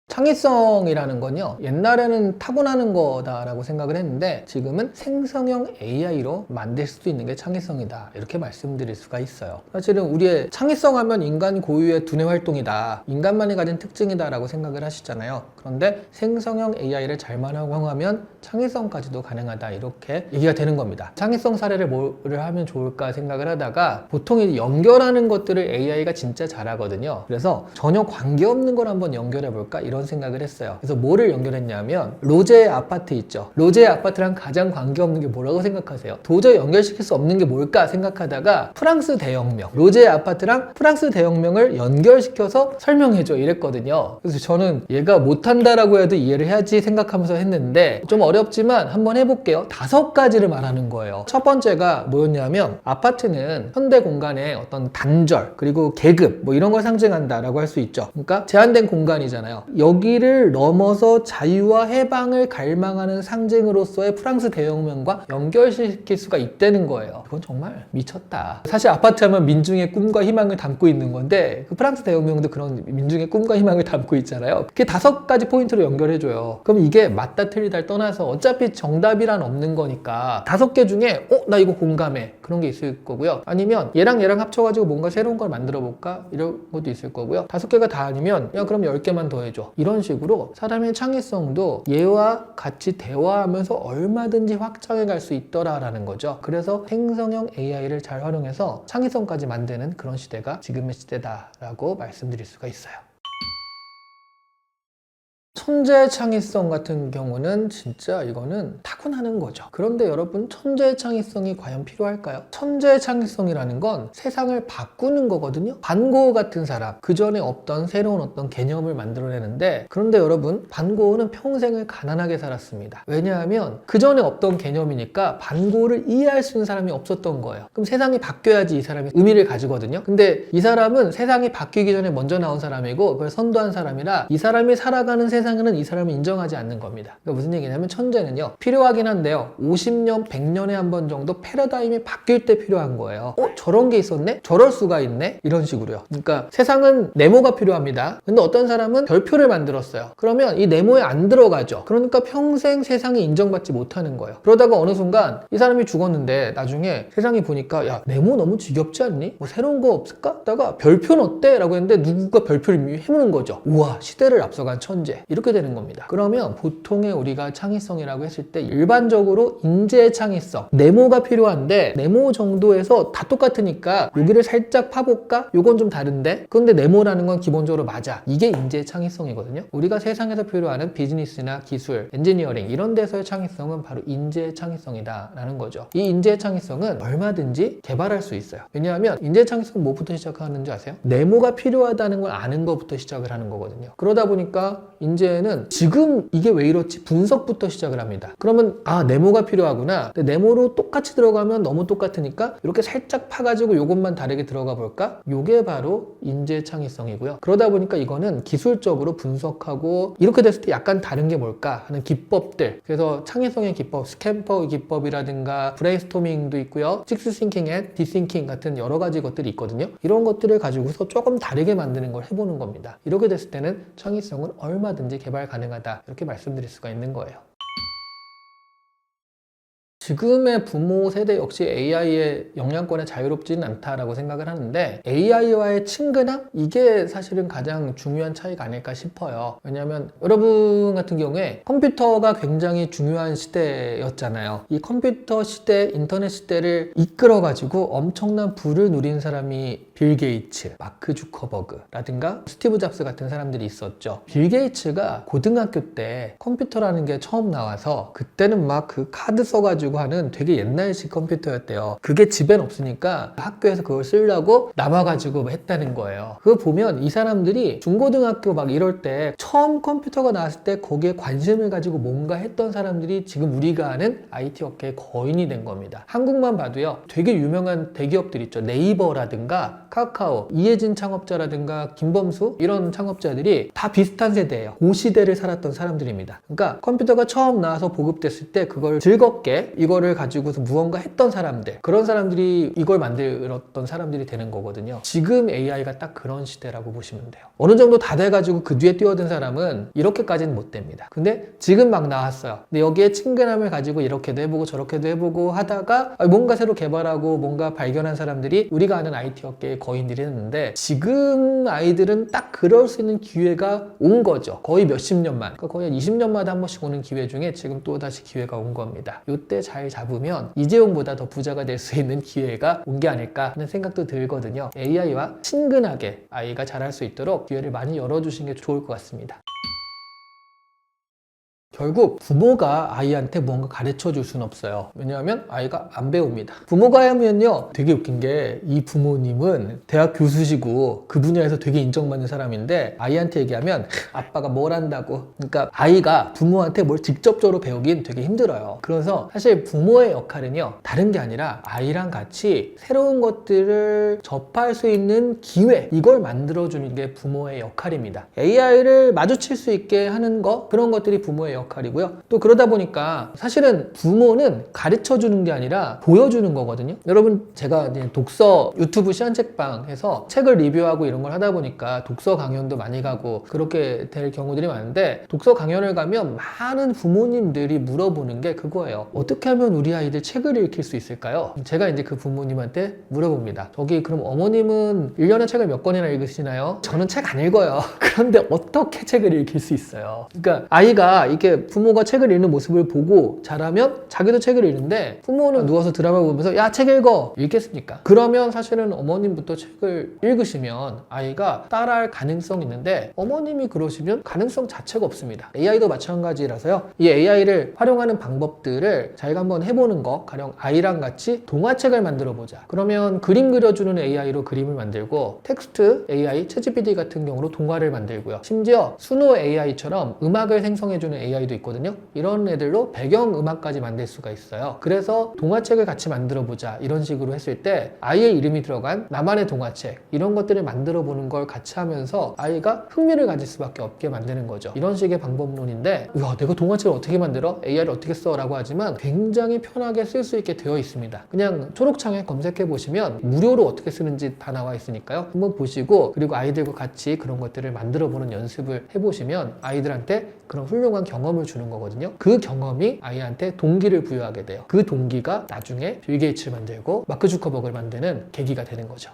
창의성이라는 건요, 옛날에는 타고나는 거다라고 생각을 했는데 지금은 생성형 AI로 만들 수도 있는 게 창의성이다, 이렇게 말씀드릴 수가 있어요. 사실은 우리의 창의성 하면 인간 고유의 두뇌 활동이다, 인간만이 가진 특징이다 라고 생각을 하시잖아요. 그런데 생성형 AI를 잘만 활용하면 창의성까지도 가능하다, 이렇게 얘기가 되는 겁니다. 창의성 사례를 뭐를 하면 좋을까 생각을 하다가 보통 이 연결하는 것들을 AI가 진짜 잘하거든요. 그래서 전혀 관계없는 걸 한번 연결해 볼까, 이런 생각을 했어요. 그래서 뭐를 연결했냐면 로제의 아파트 있죠. 로제의 아파트랑 가장 관계없는 게 뭐라고 생각하세요? 도저히 연결시킬 수 없는 게 뭘까 생각하다가 프랑스 대혁명, 로제의 아파트랑 프랑스 대혁명을 연결시켜서 설명해줘 이랬거든요. 그래서 저는 얘가 못한다라고 해도 이해를 해야지 생각하면서 했는데 좀 어렵지만 한번 해볼게요. 5가지를 말하는 거예요. 첫 번째가 뭐였냐면, 아파트는 현대 공간의 어떤 단절 그리고 계급 뭐 이런 걸 상징한다라고 할 수 있죠. 그러니까 제한된 공간이잖아요. 여기를 넘어서 자유와 해방을 갈망하는 상징으로서의 프랑스 대혁명과 연결시킬 수가 있다는 거예요. 그건 정말 미쳤다. 사실 아파트 하면 민중의 꿈과 희망을 담고 있는 건데 그 프랑스 대혁명도 그런 민중의 꿈과 희망을 담고 있잖아요. 그게 5가지 포인트로 연결해줘요. 그럼 이게 맞다 틀리다를 떠나서 어차피 정답이란 없는 거니까 5개 중에 나 이거 공감해, 그런 게 있을 거고요. 아니면 얘랑 합쳐가지고 뭔가 새로운 걸 만들어 볼까, 이런 것도 있을 거고요. 5개가 다 아니면 야 그럼 10개만 더 해줘, 이런 식으로 사람의 창의성도 얘와 같이 대화하면서 얼마든지 확장해 갈 수 있더라라는 거죠. 그래서 생성형 AI를 잘 활용해서 창의성까지 만드는 그런 시대가 지금의 시대다라고 말씀드릴 수가 있어요. 천재의 창의성 같은 경우는 진짜 이거는 타고나는 거죠. 그런데 여러분, 천재의 창의성이 과연 필요할까요? 천재의 창의성이라는 건 세상을 바꾸는 거거든요. 반고흐 같은 사람, 그 전에 없던 새로운 어떤 개념을 만들어내는데, 그런데 여러분, 반고흐는 평생을 가난하게 살았습니다. 왜냐하면 그 전에 없던 개념이니까 반고흐를 이해할 수 있는 사람이 없었던 거예요. 그럼 세상이 바뀌어야지 이 사람이 의미를 가지거든요. 근데 이 사람은 세상이 바뀌기 전에 먼저 나온 사람이고 그걸 선도한 사람이라 이 사람이 살아가는 세상은 이 사람을 인정하지 않는 겁니다. 그러니까 무슨 얘기냐면, 천재는요 필요하긴 한데요 50년, 100년에 한 번 정도 패러다임이 바뀔 때 필요한 거예요. 저런 게 있었네? 저럴 수가 있네? 이런 식으로요. 그러니까 세상은 네모가 필요합니다. 근데 어떤 사람은 별표를 만들었어요. 그러면 이 네모에 안 들어가죠. 그러니까 평생 세상이 인정받지 못하는 거예요. 그러다가 어느 순간 이 사람이 죽었는데 나중에 세상이 보니까 야, 네모 너무 지겹지 않니? 뭐 새로운 거 없을까? 하다가 별표는 어때? 라고 했는데 누군가 별표를 해무는 거죠. 우와, 시대를 앞서간 천재, 이렇게 되는 겁니다. 그러면 보통의 우리가 창의성이라고 했을 때 일반적으로 인재의 창의성, 네모가 필요한데 네모 정도에서 다 똑같으니까 여기를 살짝 파볼까? 요건 좀 다른데? 그런데 네모라는 건 기본적으로 맞아. 이게 인재의 창의성이거든요. 우리가 세상에서 필요하는 비즈니스나 기술, 엔지니어링 이런 데서의 창의성은 바로 인재의 창의성이다 라는 거죠. 이 인재의 창의성은 얼마든지 개발할 수 있어요. 왜냐하면 인재의 창의성은 뭐부터 시작하는지 아세요? 네모가 필요하다는 걸 아는 것부터 시작을 하는 거거든요. 그러다 보니까 인재는 지금 이게 왜 이렇지 분석부터 시작을 합니다. 그러면 네모가 필요하구나. 근데 네모로 똑같이 들어가면 너무 똑같으니까 이렇게 살짝 파가지고 요것만 다르게 들어가 볼까? 요게 바로 인재 창의성이고요. 그러다 보니까 이거는 기술적으로 분석하고 이렇게 됐을 때 약간 다른 게 뭘까 하는 기법들, 그래서 창의성의 기법, 스캠퍼 기법이라든가 브레인스토밍도 있고요. 식스 싱킹 앤 디싱킹 같은 여러 가지 것들이 있거든요. 이런 것들을 가지고서 조금 다르게 만드는 걸 해보는 겁니다. 이렇게 됐을 때는 창의성은 얼마든지 개발 가능하다, 이렇게 말씀드릴 수가 있는 거예요. 지금의 부모 세대 역시 AI의 영향권에 자유롭지는 않다라고 생각을 하는데, AI와의 친근함? 이게 사실은 가장 중요한 차이가 아닐까 싶어요. 왜냐하면 여러분 같은 경우에 컴퓨터가 굉장히 중요한 시대였잖아요. 이 컴퓨터 시대, 인터넷 시대를 이끌어가지고 엄청난 부를 누린 사람이 빌 게이츠, 마크 주커버그라든가 스티브 잡스 같은 사람들이 있었죠. 빌 게이츠가 고등학교 때 컴퓨터라는 게 처음 나와서 그때는 막 그 카드 써가지고 하는 되게 옛날식 컴퓨터였대요. 그게 집엔 없으니까 학교에서 그걸 쓰려고 남아가지고 했다는 거예요. 그거 보면 이 사람들이 중고등학교 막 이럴 때 처음 컴퓨터가 나왔을 때 거기에 관심을 가지고 뭔가 했던 사람들이 지금 우리가 아는 IT 업계의 거인이 된 겁니다. 한국만 봐도요, 되게 유명한 대기업들 있죠. 네이버라든가 카카오, 이혜진 창업자라든가 김범수 이런 창업자들이 다 비슷한 세대예요. 그 시대를 살았던 사람들입니다. 그러니까 컴퓨터가 처음 나와서 보급됐을 때 그걸 즐겁게 이거를 가지고서 무언가 했던 사람들, 그런 사람들이 이걸 만들었던 사람들이 되는 거거든요. 지금 AI가 딱 그런 시대라고 보시면 돼요. 어느 정도 다 돼가지고 그 뒤에 뛰어든 사람은 이렇게까지는 못 됩니다. 근데 지금 막 나왔어요. 근데 여기에 친근함을 가지고 이렇게도 해보고 저렇게도 해보고 하다가 뭔가 새로 개발하고 뭔가 발견한 사람들이 우리가 아는 IT 업계의 거인들이 있는데, 지금 아이들은 딱 그럴 수 있는 기회가 온 거죠. 거의 몇십 년만, 그러니까 거의 한 20년마다 한 번씩 오는 기회 중에 지금 또 다시 기회가 온 겁니다. 이때 잘 잡으면 이재용보다 더 부자가 될 수 있는 기회가 온 게 아닐까 하는 생각도 들거든요. AI와 친근하게 아이가 자랄 수 있도록 기회를 많이 열어주시는 게 좋을 것 같습니다. 결국 부모가 아이한테 뭔가 가르쳐 줄 수는 없어요. 왜냐하면 아이가 안 배웁니다. 부모가 하면요, 되게 웃긴 게 이 부모님은 대학 교수시고 그 분야에서 되게 인정받는 사람인데 아이한테 얘기하면 아빠가 뭘 한다고. 그러니까 아이가 부모한테 뭘 직접적으로 배우긴 되게 힘들어요. 그래서 사실 부모의 역할은요, 다른 게 아니라 아이랑 같이 새로운 것들을 접할 수 있는 기회, 이걸 만들어주는 게 부모의 역할입니다. AI를 마주칠 수 있게 하는 거, 그런 것들이 부모의 역할이고요. 또 그러다 보니까 사실은 부모는 가르쳐 주는 게 아니라 보여주는 거거든요. 여러분, 제가 이제 독서 유튜브 시간책방에서 책을 리뷰하고 이런 걸 하다 보니까 독서 강연도 많이 가고 그렇게 될 경우들이 많은데, 독서 강연을 가면 많은 부모님들이 물어보는 게 그거예요. 어떻게 하면 우리 아이들 책을 읽힐 수 있을까요? 제가 이제 그 부모님한테 물어봅니다. 저기 그럼 어머님은 1년에 책을 몇 권이나 읽으시나요? 저는 책 안 읽어요. 그런데 어떻게 책을 읽힐 수 있어요? 그러니까 아이가 이게 부모가 책을 읽는 모습을 보고 자라면 자기도 책을 읽는데, 부모는 누워서 드라마 보면서 야, 책 읽어! 읽겠습니까? 그러면 사실은 어머님부터 책을 읽으시면 아이가 따라할 가능성이 있는데, 어머님이 그러시면 가능성 자체가 없습니다. AI도 마찬가지라서요. 이 AI를 활용하는 방법들을 자기가 한번 해보는 거, 가령 아이랑 같이 동화책을 만들어 보자. 그러면 그림 그려주는 AI로 그림을 만들고, 텍스트 AI, 챗GPT 같은 경우로 동화를 만들고요. 심지어 수노 AI처럼 음악을 생성해주는 AI도 있거든요. 이런 애들로 배경음악까지 만들 수가 있어요. 그래서 동화책을 같이 만들어 보자, 이런 식으로 했을 때 아이의 이름이 들어간 나만의 동화책, 이런 것들을 만들어 보는 걸 같이 하면서 아이가 흥미를 가질 수밖에 없게 만드는 거죠. 이런 식의 방법론인데, 야, 내가 동화책을 어떻게 만들어? AI를 어떻게 써? 라고 하지만 굉장히 편하게 쓸 수 있게 되어 있습니다. 그냥 초록창에 검색해 보시면 무료로 어떻게 쓰는지 다 나와 있으니까요. 한번 보시고, 그리고 아이들과 같이 그런 것들을 만들어 보는 연습을 해보시면 아이들한테 그런 훌륭한 경험을 주는 거거든요. 그 경험이 아이한테 동기를 부여하게 돼요. 그 동기가 나중에 빌 게이츠를 만들고 마크 주커버그를 만드는 계기가 되는 거죠.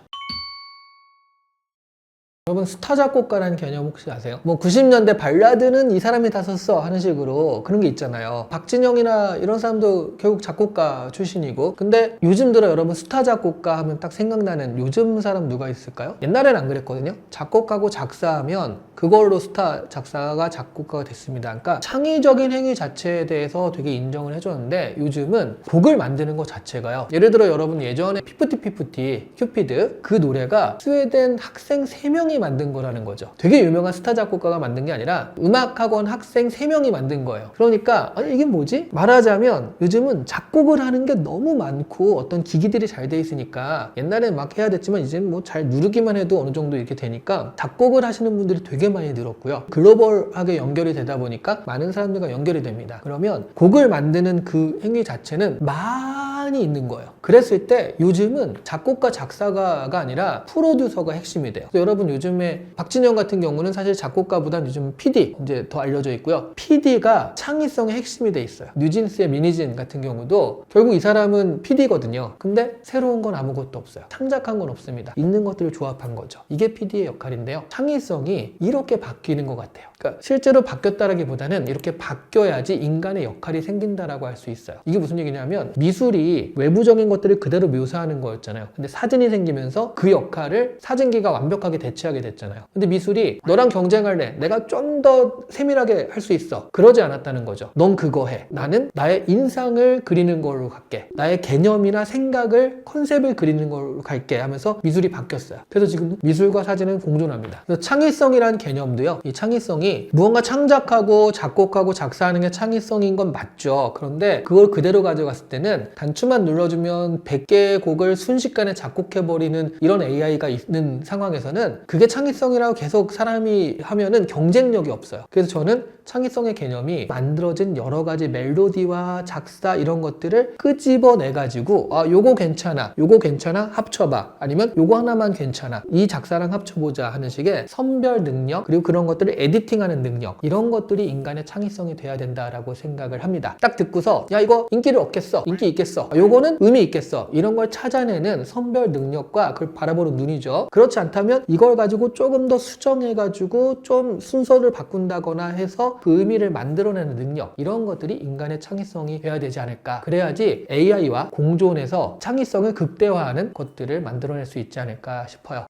여러분, 스타 작곡가라는 개념 혹시 아세요? 뭐 90년대 발라드는 이 사람이 다 썼어 하는 식으로 그런 게 있잖아요. 박진영이나 이런 사람도 결국 작곡가 출신이고. 근데 요즘 들어 여러분, 스타 작곡가 하면 딱 생각나는 요즘 사람 누가 있을까요? 옛날에는 안 그랬거든요. 작곡하고 작사하면 그걸로 스타 작사가 작곡가가 됐습니다. 그러니까 창의적인 행위 자체에 대해서 되게 인정을 해줬는데, 요즘은 곡을 만드는 것 자체가요. 예를 들어 여러분, 예전에 피프티 큐피드, 그 노래가 스웨덴 학생 3명이 만든 거라는 거죠. 되게 유명한 스타 작곡가가 만든 게 아니라 음악학원 학생 3명이 만든 거예요. 그러니까 아니, 이게 뭐지? 말하자면 요즘은 작곡을 하는 게 너무 많고 어떤 기기들이 잘 돼 있으니까, 옛날엔 막 해야 됐지만 이제는 뭐 잘 누르기만 해도 어느 정도 이렇게 되니까 작곡을 하시는 분들이 되게 많이 늘었고요. 글로벌하게 연결이 되다 보니까 많은 사람들과 연결이 됩니다. 그러면 곡을 만드는 그 행위 자체는 많이 있는 거예요. 그랬을 때 요즘은 작곡가 작사가가 아니라 프로듀서가 핵심이 돼요. 그래서 여러분, 요즘에 박진영 같은 경우는 사실 작곡가보단 요즘 PD 이제 더 알려져 있고요. PD가 창의성의 핵심이 돼 있어요. 뉴진스의 미니진 같은 경우도 결국 이 사람은 PD거든요. 근데 새로운 건 아무것도 없어요. 창작한 건 없습니다. 있는 것들을 조합한 거죠. 이게 PD의 역할인데요. 창의성이 이렇게 바뀌는 것 같아요. 그러니까 실제로 바뀌었다라기보다는 이렇게 바뀌어야지 인간의 역할이 생긴다라고 할 수 있어요. 이게 무슨 얘기냐면, 미술이 외부적인 것들을 그대로 묘사하는 거였잖아요. 근데 사진이 생기면서 그 역할을 사진기가 완벽하게 대체하게 됐잖아요. 근데 미술이 너랑 경쟁할래, 내가 좀 더 세밀하게 할 수 있어, 그러지 않았다는 거죠. 넌 그거 해, 나는 나의 인상을 그리는 걸로 갈게, 나의 개념이나 생각을, 컨셉을 그리는 걸로 갈게 하면서 미술이 바뀌었어요. 그래서 지금 미술과 사진은 공존합니다. 그래서 창의성이라는 개념도요, 이 창의성이 무언가 창작하고 작곡하고 작사하는 게 창의성인 건 맞죠. 그런데 그걸 그대로 가져갔을 때는 단추만 눌러주면 100개의 곡을 순식간에 작곡해버리는 이런 AI가 있는 상황에서는 그게 창의성이라고 계속 사람이 하면은 경쟁력이 없어요. 그래서 저는 창의성의 개념이 만들어진 여러 가지 멜로디와 작사 이런 것들을 끄집어내가지고 요거 괜찮아, 요거 괜찮아, 합쳐봐. 아니면 요거 하나만 괜찮아, 이 작사랑 합쳐보자 하는 식의 선별 능력, 그리고 그런 것들을 에디팅하는 능력, 이런 것들이 인간의 창의성이 돼야 된다라고 생각을 합니다. 딱 듣고서 야 이거 인기를 얻겠어, 인기 있겠어, 요거는 의미 있겠어, 이런 걸 찾아내는 선별 능력과 그걸 바라보는 눈이죠. 그렇지 않다면 이걸 가지고 조금 더 수정해가지고 좀 순서를 바꾼다거나 해서 그 의미를 만들어내는 능력, 이런 것들이 인간의 창의성이 돼야 되지 않을까. 그래야지 AI와 공존해서 창의성을 극대화하는 것들을 만들어낼 수 있지 않을까 싶어요.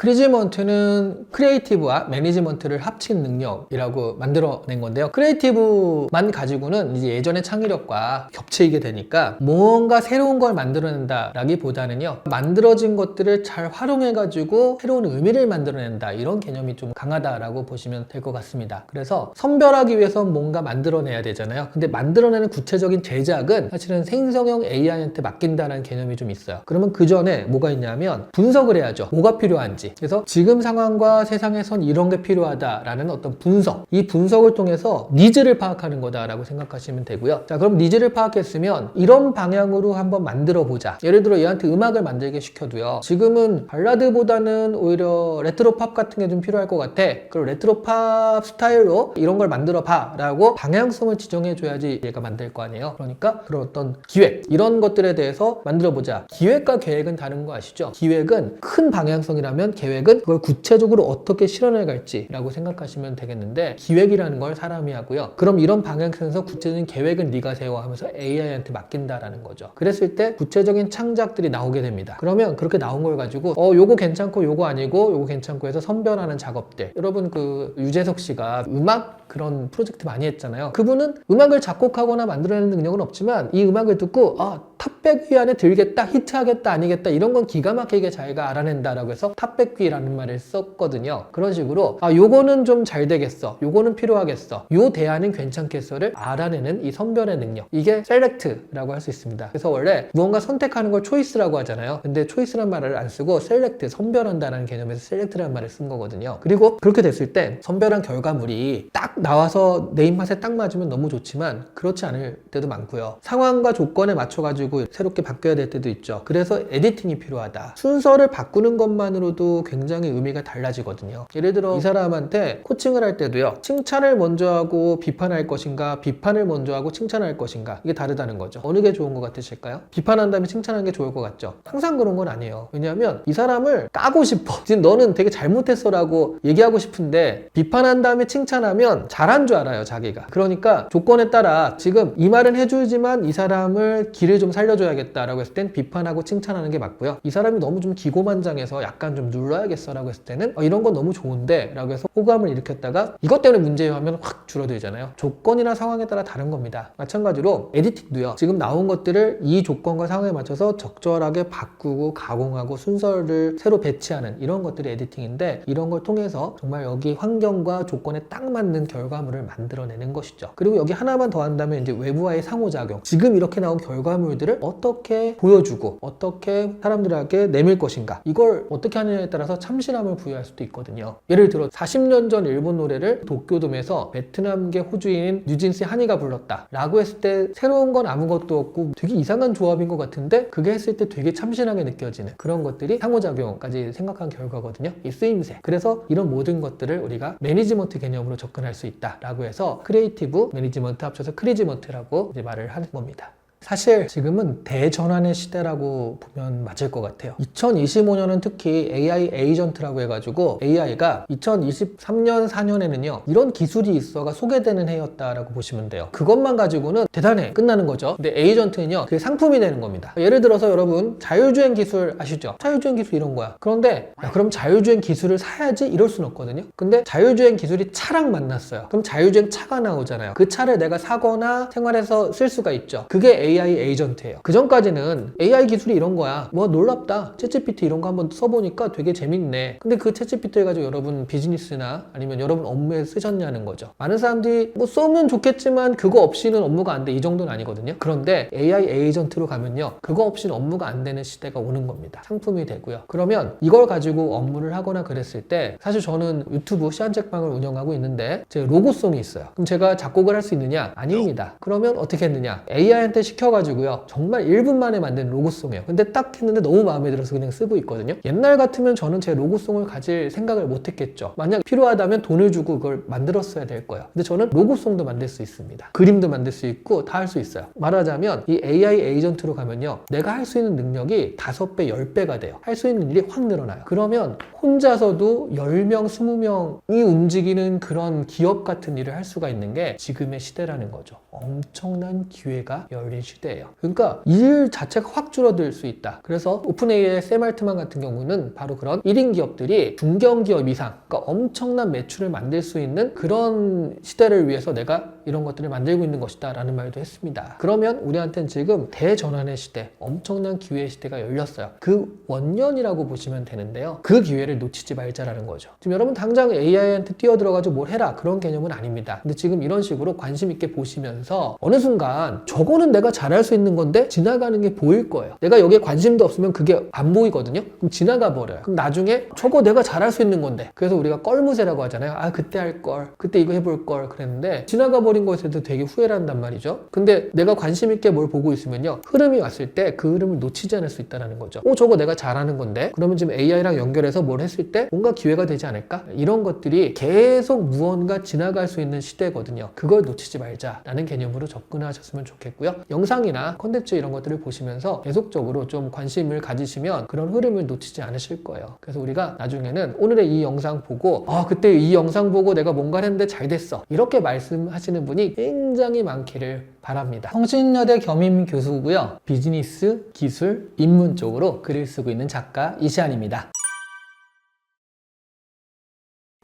크리지먼트는 크리에이티브와 매니지먼트를 합친 능력이라고 만들어낸 건데요. 크리에이티브만 가지고는 이제 예전의 창의력과 겹치게 되니까 뭔가 새로운 걸 만들어낸다라기보다는요, 만들어진 것들을 잘 활용해가지고 새로운 의미를 만들어낸다, 이런 개념이 좀 강하다라고 보시면 될 것 같습니다. 그래서 선별하기 위해서 뭔가 만들어내야 되잖아요. 근데 만들어내는 구체적인 제작은 사실은 생성형 AI한테 맡긴다는 개념이 좀 있어요. 그러면 그 전에 뭐가 있냐면 분석을 해야죠. 뭐가 필요한지. 그래서 지금 상황과 세상에선 이런 게 필요하다라는 어떤 분석, 이 분석을 통해서 니즈를 파악하는 거다라고 생각하시면 되고요. 자, 그럼 니즈를 파악했으면 이런 방향으로 한번 만들어 보자. 예를 들어 얘한테 음악을 만들게 시켜도요, 지금은 발라드보다는 오히려 레트로 팝 같은 게 좀 필요할 것 같아. 그럼 레트로 팝 스타일로 이런 걸 만들어 봐 라고 방향성을 지정해 줘야지 얘가 만들 거 아니에요. 그러니까 그런 어떤 기획, 이런 것들에 대해서 만들어 보자. 기획과 계획은 다른 거 아시죠? 기획은 큰 방향성이라면 계획은 그걸 구체적으로 어떻게 실현해 갈지라고 생각하시면 되겠는데, 기획이라는 걸 사람이 하고요. 그럼 이런 방향성에서 구체적인 계획은 네가 세워 하면서 AI한테 맡긴다라는 거죠. 그랬을 때 구체적인 창작들이 나오게 됩니다. 그러면 그렇게 나온 걸 가지고 요거 괜찮고 요거 아니고 요거 괜찮고 해서 선별하는 작업들. 여러분 그 유재석 씨가 음악 그런 프로젝트 많이 했잖아요. 그분은 음악을 작곡하거나 만들어내는 능력은 없지만 이 음악을 듣고 탑100위 안에 들겠다, 히트하겠다, 아니겠다, 이런 건 기가 막히게 자기가 알아낸다라고 해서 탑100위라는 말을 썼거든요. 그런 식으로 요거는 좀 잘 되겠어, 요거는 필요하겠어, 요 대안은 괜찮겠어를 알아내는 이 선별의 능력, 이게 셀렉트라고 할 수 있습니다. 그래서 원래 무언가 선택하는 걸 초이스라고 하잖아요. 근데 초이스란 말을 안 쓰고 셀렉트, 선별한다는 개념에서 셀렉트라는 말을 쓴 거거든요. 그리고 그렇게 됐을 때 선별한 결과물이 딱 나와서 내 입맛에 딱 맞으면 너무 좋지만 그렇지 않을 때도 많고요. 상황과 조건에 맞춰가지고 새롭게 바뀌어야 될 때도 있죠. 그래서 에디팅이 필요하다. 순서를 바꾸는 것만으로도 굉장히 의미가 달라지거든요. 예를 들어 이 사람한테 코칭을 할 때도요, 칭찬을 먼저 하고 비판할 것인가, 비판을 먼저 하고 칭찬할 것인가, 이게 다르다는 거죠. 어느 게 좋은 것 같으실까요? 비판한 다음에 칭찬하는 게 좋을 것 같죠? 항상 그런 건 아니에요. 왜냐하면 이 사람을 까고 싶어, 지금 너는 되게 잘못했어 라고 얘기하고 싶은데 비판한 다음에 칭찬하면 잘한 줄 알아요, 자기가. 그러니까 조건에 따라 지금 이 말은 해주지만 이 사람을 길을 좀 살려줘야겠다라고 했을 땐 비판하고 칭찬하는 게 맞고요. 이 사람이 너무 좀 기고만장해서 약간 좀 눌러야겠어 라고 했을 때는 이런 건 너무 좋은데 라고 해서 호감을 일으켰다가 이것 때문에 문제예요 하면 확 줄어들잖아요. 조건이나 상황에 따라 다른 겁니다. 마찬가지로 에디팅도요, 지금 나온 것들을 이 조건과 상황에 맞춰서 적절하게 바꾸고 가공하고 순서를 새로 배치하는 이런 것들이 에디팅인데, 이런 걸 통해서 정말 여기 환경과 조건에 딱 맞는 결과물을 만들어내는 것이죠. 그리고 여기 하나만 더 한다면 이제 외부와의 상호작용, 지금 이렇게 나온 결과물들을 어떻게 보여주고 어떻게 사람들에게 내밀 것인가, 이걸 어떻게 하느냐에 따라서 참신함을 부여할 수도 있거든요. 예를 들어 40년 전 일본 노래를 도쿄돔에서 베트남계 호주인 뉴진스의 한이가 불렀다 라고 했을 때 새로운 건 아무것도 없고 되게 이상한 조합인 것 같은데 그게 했을 때 되게 참신하게 느껴지는 그런 것들이 상호작용까지 생각한 결과거든요, 이 쓰임새. 그래서 이런 모든 것들을 우리가 매니지먼트 개념으로 접근할 수 있다 라고 해서 크리에이티브, 매니지먼트 합쳐서 크리지먼트라고 이제 말을 하는 겁니다. 사실 지금은 대전환의 시대라고 보면 맞을 것 같아요. 2025년은 특히 AI 에이전트라고 해가지고 AI가 2023년, 4년에는요 이런 기술이 있어가 소개되는 해였다라고 보시면 돼요. 그것만 가지고는 대단해, 끝나는 거죠. 근데 에이전트는요 그게 상품이 되는 겁니다. 예를 들어서 여러분 자율주행 기술 아시죠? 자율주행 기술 이런 거야. 그런데 그럼 자율주행 기술을 사야지 이럴 순 없거든요. 근데 자율주행 기술이 차랑 만났어요. 그럼 자율주행 차가 나오잖아요. 그 차를 내가 사거나 생활에서 쓸 수가 있죠. 그게 AI 에이전트예요. 그 전까지는 AI 기술이 이런 거야. 뭐 놀랍다. 챗GPT 이런 거 한번 써보니까 되게 재밌네. 근데 그 챗GPT 가지고 여러분 비즈니스나 아니면 여러분 업무에 쓰셨냐는 거죠. 많은 사람들이 뭐 써면 좋겠지만 그거 없이는 업무가 안 돼. 이 정도는 아니거든요. 그런데 AI 에이전트로 가면요. 그거 없이는 업무가 안 되는 시대가 오는 겁니다. 상품이 되고요. 그러면 이걸 가지고 업무를 하거나 그랬을 때 사실 저는 유튜브 시안책방을 운영하고 있는데 제 로고송이 있어요. 그럼 제가 작곡을 할 수 있느냐? 아닙니다. 그러면 어떻게 했느냐? AI한테 시켜가지고요. 정말 1분 만에 만든 로고송이에요. 근데 딱 했는데 너무 마음에 들어서 그냥 쓰고 있거든요. 옛날 같으면 저는 제 로고송을 가질 생각을 못 했겠죠. 만약 필요하다면 돈을 주고 그걸 만들었어야 될 거예요. 근데 저는 로고송도 만들 수 있습니다. 그림도 만들 수 있고 다 할 수 있어요. 말하자면 이 AI 에이전트로 가면요. 내가 할 수 있는 능력이 5배, 10배가 돼요. 할 수 있는 일이 확 늘어나요. 그러면 혼자서도 10명, 20명이 움직이는 그런 기업 같은 일을 할 수가 있는 게 지금의 시대라는 거죠. 엄청난 기회가 열린 시대예요. 그러니까 일 자체가 확 줄어들 수 있다. 그래서 오픈AI의 샘 알트만 같은 경우는 바로 그런 1인 기업들이 중견기업 이상, 그러니까 엄청난 매출을 만들 수 있는 그런 시대를 위해서 내가 이런 것들을 만들고 있는 것이다 라는 말도 했습니다. 그러면 우리한테는 지금 대전환의 시대, 엄청난 기회의 시대가 열렸어요. 그 원년이라고 보시면 되는데요. 그 기회를 놓치지 말자라는 거죠. 지금 여러분 당장 AI한테 뛰어들어가지고 뭘 해라 그런 개념은 아닙니다. 근데 지금 이런 식으로 관심 있게 보시면서 어느 순간 저거는 내가 잘할 수 있는 건데 지나가는 게 보일 거예요. 내가 여기에 관심도 없으면 그게 안 보이거든요. 그럼 지나가 버려요. 그럼 나중에 저거 내가 잘할 수 있는 건데, 그래서 우리가 껄무새라고 하잖아요. 아 그때 할 걸, 그때 이거 해볼 걸 그랬는데 지나가 버린 것에도 되게 후회를 한단 말이죠. 근데 내가 관심 있게 뭘 보고 있으면요, 흐름이 왔을 때 그 흐름을 놓치지 않을 수 있다는 거죠. 저거 내가 잘하는 건데 그러면 지금 AI랑 연결해서 뭘 했을 때 뭔가 기회가 되지 않을까? 이런 것들이 계속 무언가 지나갈 수 있는 시대거든요. 그걸 놓치지 말자라는 개념으로 접근하셨으면 좋겠고요. 영상이나 콘텐츠 이런 것들을 보시면서 계속적으로 좀 관심을 가지시면 그런 흐름을 놓치지 않으실 거예요. 그래서 우리가 나중에는 오늘의 이 영상 보고 그때 이 영상 보고 내가 뭔가를 했는데 잘 됐어, 이렇게 말씀하시는 분이 굉장히 많기를 바랍니다. 성신여대 겸임 교수고요. 비즈니스, 기술, 인문 쪽으로 글을 쓰고 있는 작가 이시안입니다.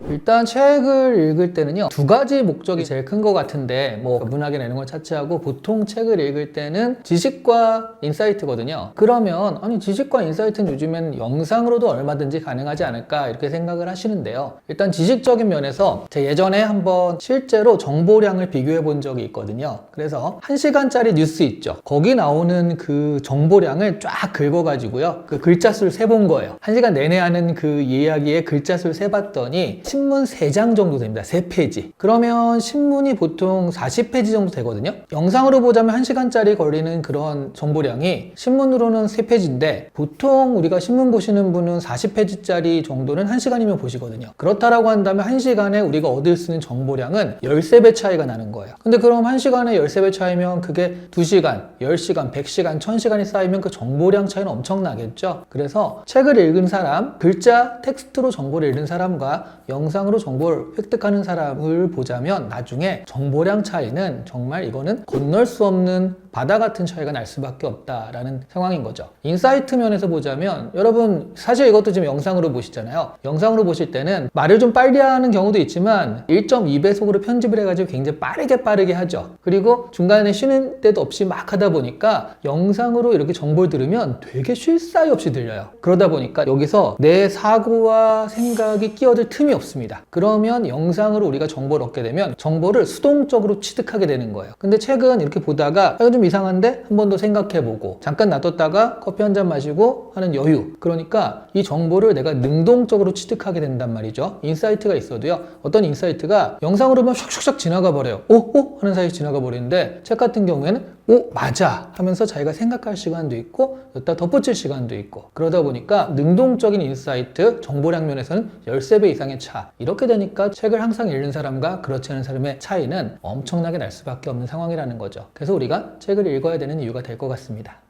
일단 책을 읽을 때는요, 두 가지 목적이 제일 큰 것 같은데, 뭐 문학이나 이런 걸 차치하고 보통 책을 읽을 때는 지식과 인사이트거든요. 그러면 아니 지식과 인사이트는 요즘엔 영상으로도 얼마든지 가능하지 않을까 이렇게 생각을 하시는데요. 일단 지식적인 면에서 제가 예전에 한번 실제로 정보량을 비교해 본 적이 있거든요. 그래서 1시간짜리 뉴스 있죠. 거기 나오는 그 정보량을 쫙 긁어가지고요, 그 글자 수를 세본 거예요. 1시간 내내 하는 그 이야기의 글자 수를 세봤더니 신문 3장 정도 됩니다. 3페이지. 그러면 신문이 보통 40페이지 정도 되거든요. 영상으로 보자면 1시간짜리 걸리는 그런 정보량이 신문으로는 3페이지인데 보통 우리가 신문 보시는 분은 40페이지짜리 정도는 1시간이면 보시거든요. 그렇다라고 한다면 1시간에 우리가 얻을 수 있는 정보량은 13배 차이가 나는 거예요. 근데 그럼 1시간에 13배 차이면 그게 2시간, 10시간, 100시간, 1000시간이 쌓이면 그 정보량 차이는 엄청나겠죠. 그래서 책을 읽은 사람, 글자, 텍스트로 정보를 읽는 사람과 영상으로 정보를 획득하는 사람을 보자면 나중에 정보량 차이는 정말 이거는 건널 수 없는 바다 같은 차이가 날 수밖에 없다라는 상황인 거죠. 인사이트 면에서 보자면 여러분 사실 이것도 지금 영상으로 보시잖아요. 영상으로 보실 때는 말을 좀 빨리 하는 경우도 있지만 1.2배속으로 편집을 해가지고 굉장히 빠르게 하죠. 그리고 중간에 쉬는 때도 없이 막 하다 보니까 영상으로 이렇게 정보를 들으면 되게 쉴 사이 없이 들려요. 그러다 보니까 여기서 내 사고와 생각이 끼어들 틈이 없습니다. 그러면 영상으로 우리가 정보를 얻게 되면 정보를 수동적으로 취득하게 되는 거예요. 근데 책은 이렇게 보다가 이거 좀 이상한데 한 번 더 생각해보고 잠깐 놔뒀다가 커피 한 잔 마시고 하는 여유, 그러니까 이 정보를 내가 능동적으로 취득하게 된단 말이죠. 인사이트가 있어도요, 어떤 인사이트가 영상으로 보면 샥샥샥 지나가 버려요. 오? 하는 사이에 지나가 버리는데 책 같은 경우에는 오? 맞아! 하면서 자기가 생각할 시간도 있고 여기다 덧붙일 시간도 있고, 그러다 보니까 능동적인 인사이트, 정보량 면에서는 13배 이상의 차. 이렇게 되니까 책을 항상 읽는 사람과 그렇지 않은 사람의 차이는 엄청나게 날 수밖에 없는 상황이라는 거죠. 그래서 우리가 책을 읽어야 되는 이유가 될 것 같습니다.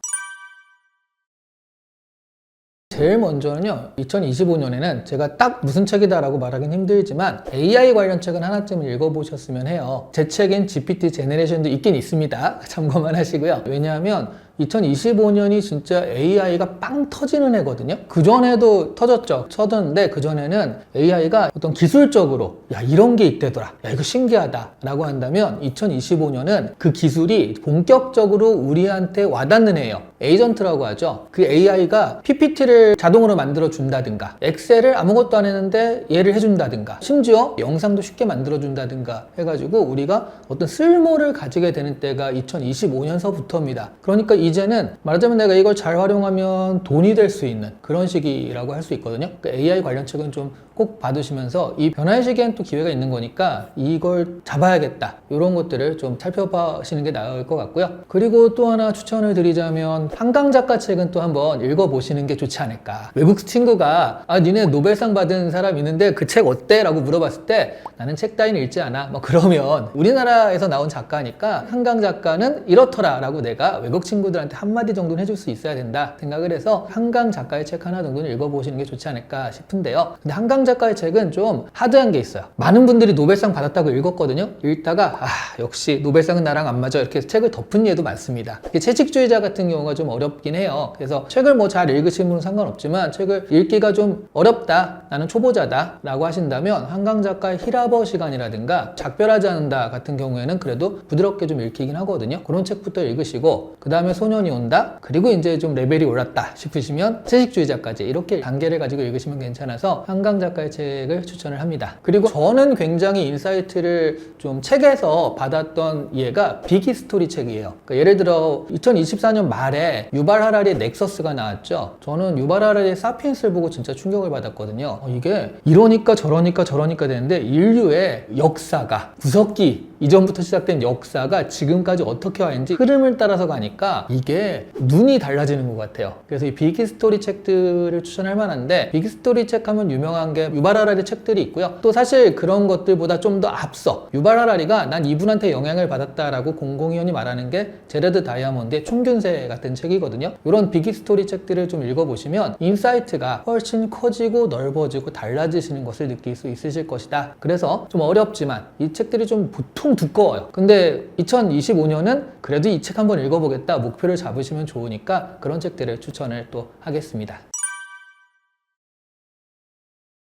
제일 먼저는요, 2025년에는 제가 딱 무슨 책이다라고 말하긴 힘들지만 AI 관련 책은 하나쯤 읽어보셨으면 해요. 제 책엔 GPT 제너레이션도 있긴 있습니다. 참고만 하시고요. 왜냐하면 2025년이 진짜 AI가 빵 터지는 해거든요. 그전에도 터졌는데 그전에는 AI가 어떤 기술적으로 야 이런 게 있대더라, 야 이거 신기하다 라고 한다면 2025년은 그 기술이 본격적으로 우리한테 와닿는 해예요. 에이전트라고 하죠. 그 AI가 PPT를 자동으로 만들어 준다든가, 엑셀을 아무것도 안 했는데 얘를 해준다든가, 심지어 영상도 쉽게 만들어 준다든가 해가지고 우리가 어떤 쓸모를 가지게 되는 때가 2025년서부터입니다. 그러니까 이제는 말하자면 내가 이걸 잘 활용하면 돈이 될 수 있는 그런 시기라고 할 수 있거든요. 그러니까 AI 관련 책은 좀 꼭 받으시면서 이 변화의 시기엔 또 기회가 있는 거니까 이걸 잡아야겠다, 이런 것들을 좀 살펴보시는 게 나을 것 같고요. 그리고 또 하나 추천을 드리자면 한강 작가 책은 또 한번 읽어보시는 게 좋지 않을까. 외국 친구가 니네 노벨상 받은 사람 있는데 그 책 어때? 라고 물어봤을 때 나는 책 따위는 읽지 않아, 그러면 우리나라에서 나온 작가니까 한강 작가는 이렇더라 라고 내가 외국 친구들한테 한마디 정도는 해줄 수 있어야 된다 생각을 해서 한강 작가의 책 하나 정도는 읽어보시는 게 좋지 않을까 싶은데요. 근데 한강 작가의 책은 좀 하드한 게 있어요. 많은 분들이 노벨상 받았다고 읽었거든요. 읽다가 역시 노벨상은 나랑 안 맞아, 이렇게 책을 덮은 예도 많습니다. 채식주의자 같은 경우가 좀 어렵긴 해요. 그래서 책을 잘 읽으시는 분은 상관없지만 책을 읽기가 좀 어렵다, 나는 초보자다 라고 하신다면 한강 작가의 히라버 시간이라든가 작별하지 않는다 같은 경우에는 그래도 부드럽게 좀 읽히긴 하거든요. 그런 책부터 읽으시고 그 다음에 소년이 온다, 그리고 이제 좀 레벨이 올랐다 싶으시면 채식주의자까지 이렇게 단계를 가지고 읽으시면 괜찮아서 한강 작가의 책을 추천을 합니다. 그리고 저는 굉장히 인사이트를 좀 책에서 받았던 예가 빅히스토리 책이에요. 그러니까 예를 들어 2024년 말에 유발 하라리의 넥서스가 나왔죠. 저는 유발 하라리의 사피엔스를 보고 진짜 충격을 받았거든요. 이게 이러니까 저러니까 되는데 인류의 역사가, 구석기 이전부터 시작된 역사가 지금까지 어떻게 와있는지 흐름을 따라서 가니까 이게 눈이 달라지는 것 같아요. 그래서 이 빅히스토리 책들을 추천할 만한데, 빅히스토리 책 하면 유명한 게 유발 하라리 책들이 있고요. 또 사실 그런 것들보다 좀 더 앞서 유발 하라리가 난 이분한테 영향을 받았다라고 공공연히 말하는 게 제레드 다이아몬드의 총균세 같은 책이거든요. 이런 빅히스토리 책들을 좀 읽어보시면 인사이트가 훨씬 커지고 넓어지고 달라지시는 것을 느낄 수 있으실 것이다. 그래서 좀 어렵지만 이 책들이 좀 보통 두꺼워요. 근데 2025년은 그래도 이 책 한번 읽어보겠다 목표를 잡으시면 좋으니까 그런 책들을 추천을 또 하겠습니다.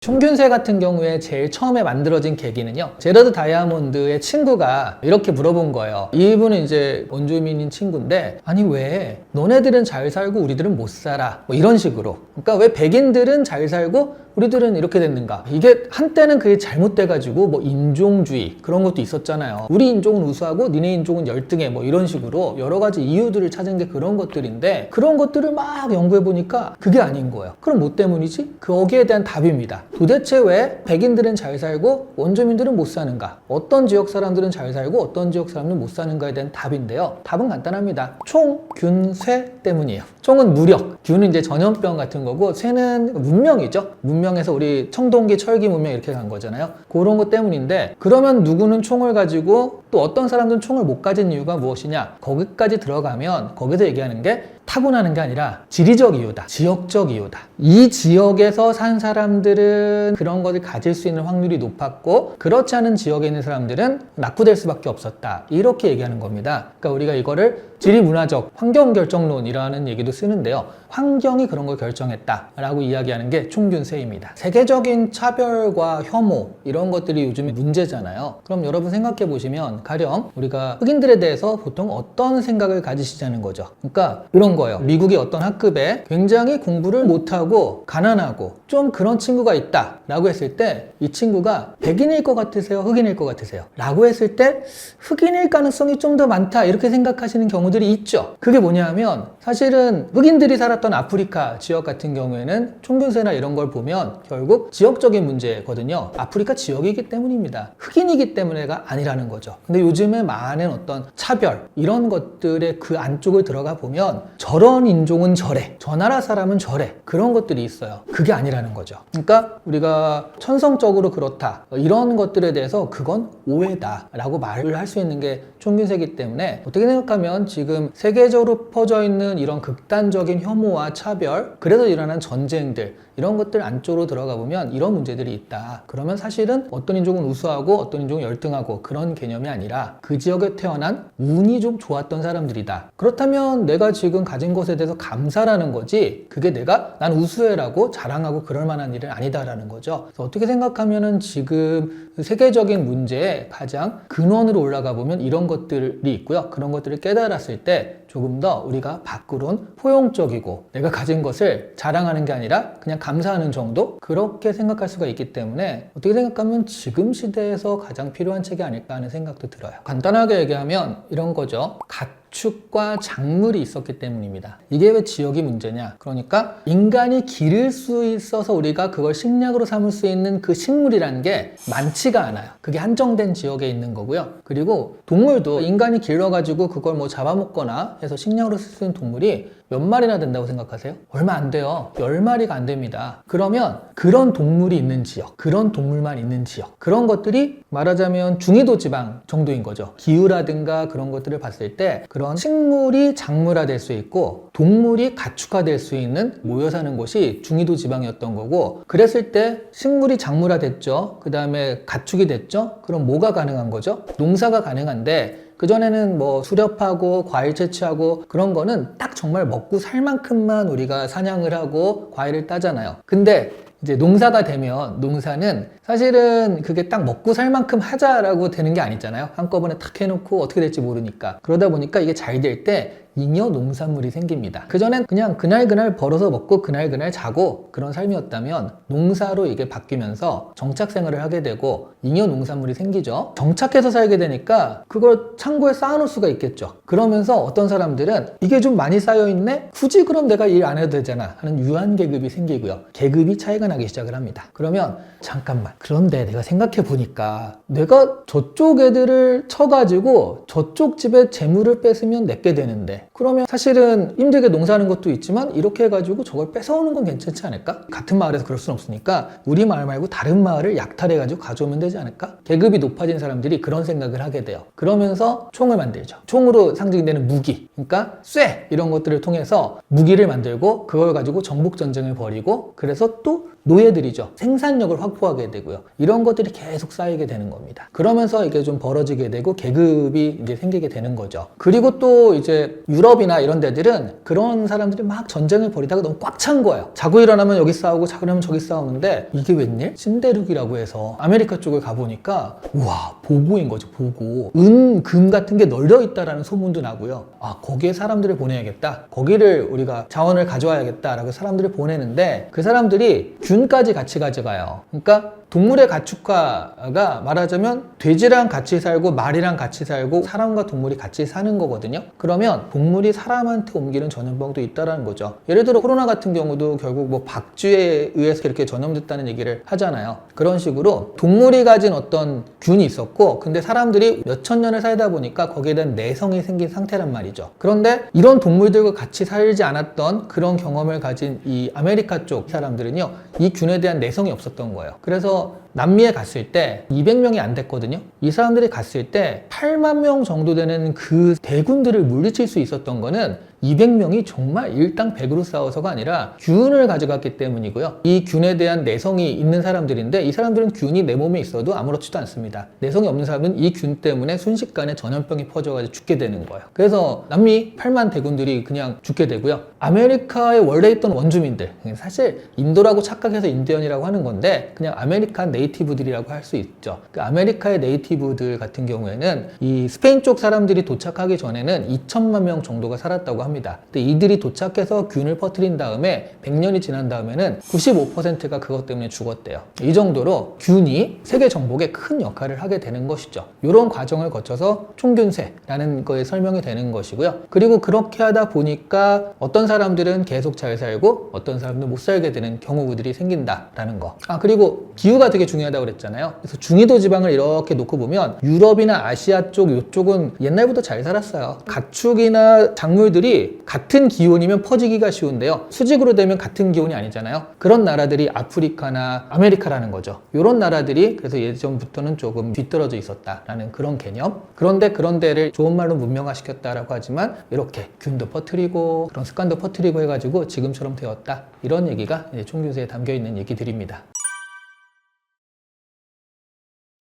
총균세 같은 경우에 제일 처음에 만들어진 계기는요, 제러드 다이아몬드의 친구가 이렇게 물어본 거예요. 이분은 이제 원주민인 친구인데, 아니 왜 너네들은 잘 살고 우리들은 못 살아, 이런 식으로. 그러니까 왜 백인들은 잘 살고 우리들은 이렇게 됐는가. 이게 한때는 그게 잘못돼가지고 인종주의 그런 것도 있었잖아요. 우리 인종은 우수하고 니네 인종은 열등해, 이런 식으로 여러 가지 이유들을 찾은 게 그런 것들인데, 그런 것들을 막 연구해보니까 그게 아닌 거예요. 그럼 뭐 때문이지? 거기에 대한 답입니다. 도대체 왜 백인들은 잘 살고 원주민들은 못 사는가? 어떤 지역 사람들은 잘 살고 어떤 지역 사람들은 못 사는가에 대한 답인데요. 답은 간단합니다. 총, 균, 쇠 때문이에요. 총은 무력, 균은 이제 전염병 같은 거고, 쇠는 문명이죠. 문명에서 우리 청동기, 철기 문명 이렇게 간 거잖아요. 그런 것 때문인데, 그러면 누구는 총을 가지고 또 어떤 사람들은 총을 못 가진 이유가 무엇이냐? 거기까지 들어가면 거기서 얘기하는 게 타고나는 게 아니라 지리적 이유다, 지역적 이유다. 이 지역에서 산 사람들은 그런 것을 가질 수 있는 확률이 높았고, 그렇지 않은 지역에 있는 사람들은 낙후될 수밖에 없었다, 이렇게 얘기하는 겁니다. 그러니까 우리가 이거를 지리문화적 환경결정론이라는 얘기도 쓰는데요, 환경이 그런 걸 결정했다라고 이야기하는 게 총균세입니다. 세계적인 차별과 혐오 이런 것들이 요즘에 문제잖아요. 그럼 여러분 생각해 보시면 가령 우리가 흑인들에 대해서 보통 어떤 생각을 가지시자는 거죠. 그러니까 이런 거예요. 미국의 어떤 학급에 굉장히 공부를 못하고 가난하고 좀 그런 친구가 있다 라고 했을 때, 이 친구가 백인일 것 같으세요? 흑인일 것 같으세요? 라고 했을 때 흑인일 가능성이 좀 더 많다, 이렇게 생각하시는 경우들이 있죠. 그게 뭐냐면, 사실은 흑인들이 살았던 아프리카 지역 같은 경우에는 총균세나 이런 걸 보면 결국 지역적인 문제거든요. 아프리카 지역이기 때문입니다. 흑인이기 때문에가 아니라는 거죠. 근데 요즘에 많은 어떤 차별 이런 것들의 그 안쪽을 들어가 보면 저런 인종은 저래, 저 나라 사람은 저래, 그런 것들이 있어요. 그게 아니라는 거죠. 그러니까 우리가 천성적으로 그렇다, 이런 것들에 대해서 그건 오해다 라고 말을 할 수 있는 게 총균세이기 때문에, 어떻게 생각하면 지금 세계적으로 퍼져 있는 이런 극단적인 혐오와 차별, 그래서 일어난 전쟁들, 이런 것들 안쪽으로 들어가 보면 이런 문제들이 있다. 그러면 사실은 어떤 인종은 우수하고 어떤 인종은 열등하고 그런 개념이 아니라 그 지역에 태어난 운이 좀 좋았던 사람들이다. 그렇다면 내가 지금 가진 것에 대해서 감사라는 거지, 그게 내가 난 우수해라고 자랑하고 그럴 만한 일은 아니다라는 거죠. 그래서 어떻게 생각하면은 지금 세계적인 문제의 가장 근원으로 올라가 보면 이런 것들이 있고요. 그런 것들을 깨달았을 때 조금 더 우리가 밖으론 포용적이고 내가 가진 것을 자랑하는 게 아니라 그냥 감사하는 정도? 그렇게 생각할 수가 있기 때문에 어떻게 생각하면 지금 시대에서 가장 필요한 책이 아닐까 하는 생각도 들어요. 간단하게 얘기하면 이런 거죠. 가축과 작물이 있었기 때문입니다. 이게 왜 지역이 문제냐? 그러니까 인간이 기를 수 있어서 우리가 그걸 식량으로 삼을 수 있는 그 식물이라는 게 많지가 않아요. 그게 한정된 지역에 있는 거고요. 그리고 동물도 인간이 길러가지고 그걸 뭐 잡아먹거나 해서 식량으로 쓸 수 있는 동물이 몇 마리나 된다고 생각하세요? 얼마 안 돼요. 10마리가 안 됩니다. 그러면 그런 동물이 있는 지역, 그런 동물만 있는 지역, 그런 것들이 말하자면 중위도 지방 정도인 거죠. 기후라든가 그런 것들을 봤을 때 그런 식물이 작물화될 수 있고 동물이 가축화될 수 있는 모여 사는 곳이 중위도 지방이었던 거고, 그랬을 때 식물이 작물화됐죠. 그 다음에 가축이 됐죠. 그럼 뭐가 가능한 거죠? 농사가 가능한데, 그전에는 뭐 수렵하고 과일 채취하고 그런 거는 딱 정말 먹고 살 만큼만 우리가 사냥을 하고 과일을 따잖아요. 근데 이제 농사가 되면 농사는 사실은 그게 딱 먹고 살 만큼 하자라고 되는 게 아니잖아요. 한꺼번에 탁 해놓고 어떻게 될지 모르니까. 그러다 보니까 이게 잘 될 때 잉여 농산물이 생깁니다. 그전엔 그냥 그날 벌어서 먹고 그날 자고 그런 삶이었다면 농사로 이게 바뀌면서 정착 생활을 하게 되고 잉여 농산물이 생기죠. 정착해서 살게 되니까 그걸 창고에 쌓아놓을 수가 있겠죠. 그러면서 어떤 사람들은 이게 좀 많이 쌓여있네? 굳이 그럼 내가 일 안 해도 되잖아 하는 유한계급이 생기고요. 계급이 차이가 나기 시작을 합니다. 그러면 잠깐만, 그런데 내가 생각해 보니까 내가 저쪽 애들을 쳐가지고 저쪽 집에 재물을 뺏으면 내게 되는데, 그러면 사실은 힘들게 농사하는 것도 있지만 이렇게 해가지고 저걸 뺏어오는 건 괜찮지 않을까? 같은 마을에서 그럴 순 없으니까 우리 마을 말고 다른 마을을 약탈해가지고 가져오면 되지 않을까? 계급이 높아진 사람들이 그런 생각을 하게 돼요. 그러면서 총을 만들죠. 총으로 상징되는 무기, 그러니까 쇠 이런 것들을 통해서 무기를 만들고 그걸 가지고 정복전쟁을 벌이고, 그래서 또 노예들이죠. 생산력을 확보하게 되고요. 이런 것들이 계속 쌓이게 되는 겁니다. 그러면서 이게 좀 벌어지게 되고 계급이 이제 생기게 되는 거죠. 그리고 또 이제 유럽이나 이런 데들은 그런 사람들이 막 전쟁을 벌이다가 너무 꽉 찬 거예요. 자고 일어나면 여기 싸우고 자고 일어나면 저기 싸우는데, 이게 웬일? 신대륙이라고 해서 아메리카 쪽을 가보니까 우와, 보고인 거죠. 보고. 은, 금 같은 게 널려 있다라는 소문도 나고요. 아, 거기에 사람들을 보내야겠다. 거기를 우리가 자원을 가져와야겠다라고 사람들을 보내는데, 그 사람들이 균까지 같이 가져가요. 그러니까 동물의 가축화가 말하자면 돼지랑 같이 살고 말이랑 같이 살고 사람과 동물이 같이 사는 거거든요. 그러면 동물이 사람한테 옮기는 전염병도 있다는 거죠. 예를 들어 코로나 같은 경우도 결국 뭐 박쥐에 의해서 이렇게 전염됐다는 얘기를 하잖아요. 그런 식으로 동물이 가진 어떤 균이 있었고, 근데 사람들이 몇천 년을 살다 보니까 거기에 대한 내성이 생긴 상태란 말이죠. 그런데 이런 동물들과 같이 살지 않았던 그런 경험을 가진 이 아메리카 쪽 사람들은요, 이 균에 대한 내성이 없었던 거예요. 그래서 남미에 갔을 때 200명이 안 됐거든요. 이 사람들이 갔을 때 8만 명 정도 되는 그 대군들을 물리칠 수 있었던 거는 200명이 정말 일당 100으로 싸워서가 아니라 균을 가져갔기 때문이고요. 이 균에 대한 내성이 있는 사람들인데, 이 사람들은 균이 내 몸에 있어도 아무렇지도 않습니다. 내성이 없는 사람은 이 균 때문에 순식간에 전염병이 퍼져가지고 죽게 되는 거예요. 그래서 남미 8만 대군들이 그냥 죽게 되고요. 아메리카에 원래 있던 원주민들, 사실 인도라고 착각해서 인디언이라고 하는 건데 그냥 아메리칸 네이티브들이라고 할 수 있죠. 그 아메리카의 네이티브들 같은 경우에는 이 스페인 쪽 사람들이 도착하기 전에는 2천만 명 정도가 살았다고 합니다. 근데 이들이 도착해서 균을 퍼뜨린 다음에 100년이 지난 다음에는 95%가 그것 때문에 죽었대요. 이 정도로 균이 세계 정복에 큰 역할을 하게 되는 것이죠. 이런 과정을 거쳐서 총균세라는 거에 설명이 되는 것이고요. 그리고 그렇게 하다 보니까 어떤 사람들은 계속 잘 살고 어떤 사람들은 못 살게 되는 경우들이 생긴다라는 거. 그리고 기후가 되게 중요하다고 그랬잖아요. 그래서 중위도 지방을 이렇게 놓고 보면 유럽이나 아시아 쪽 이쪽은 옛날부터 잘 살았어요. 가축이나 작물들이 같은 기온이면 퍼지기가 쉬운데요. 수직으로 되면 같은 기온이 아니잖아요. 그런 나라들이 아프리카나 아메리카라는 거죠. 이런 나라들이 그래서 예전부터는 조금 뒤떨어져 있었다라는 그런 개념. 그런데 그런 데를 좋은 말로 문명화시켰다라고 하지만 이렇게 균도 퍼뜨리고 그런 습관도 퍼뜨리고 해가지고 지금처럼 되었다. 이런 얘기가 총균세에 담겨 있는 얘기들입니다.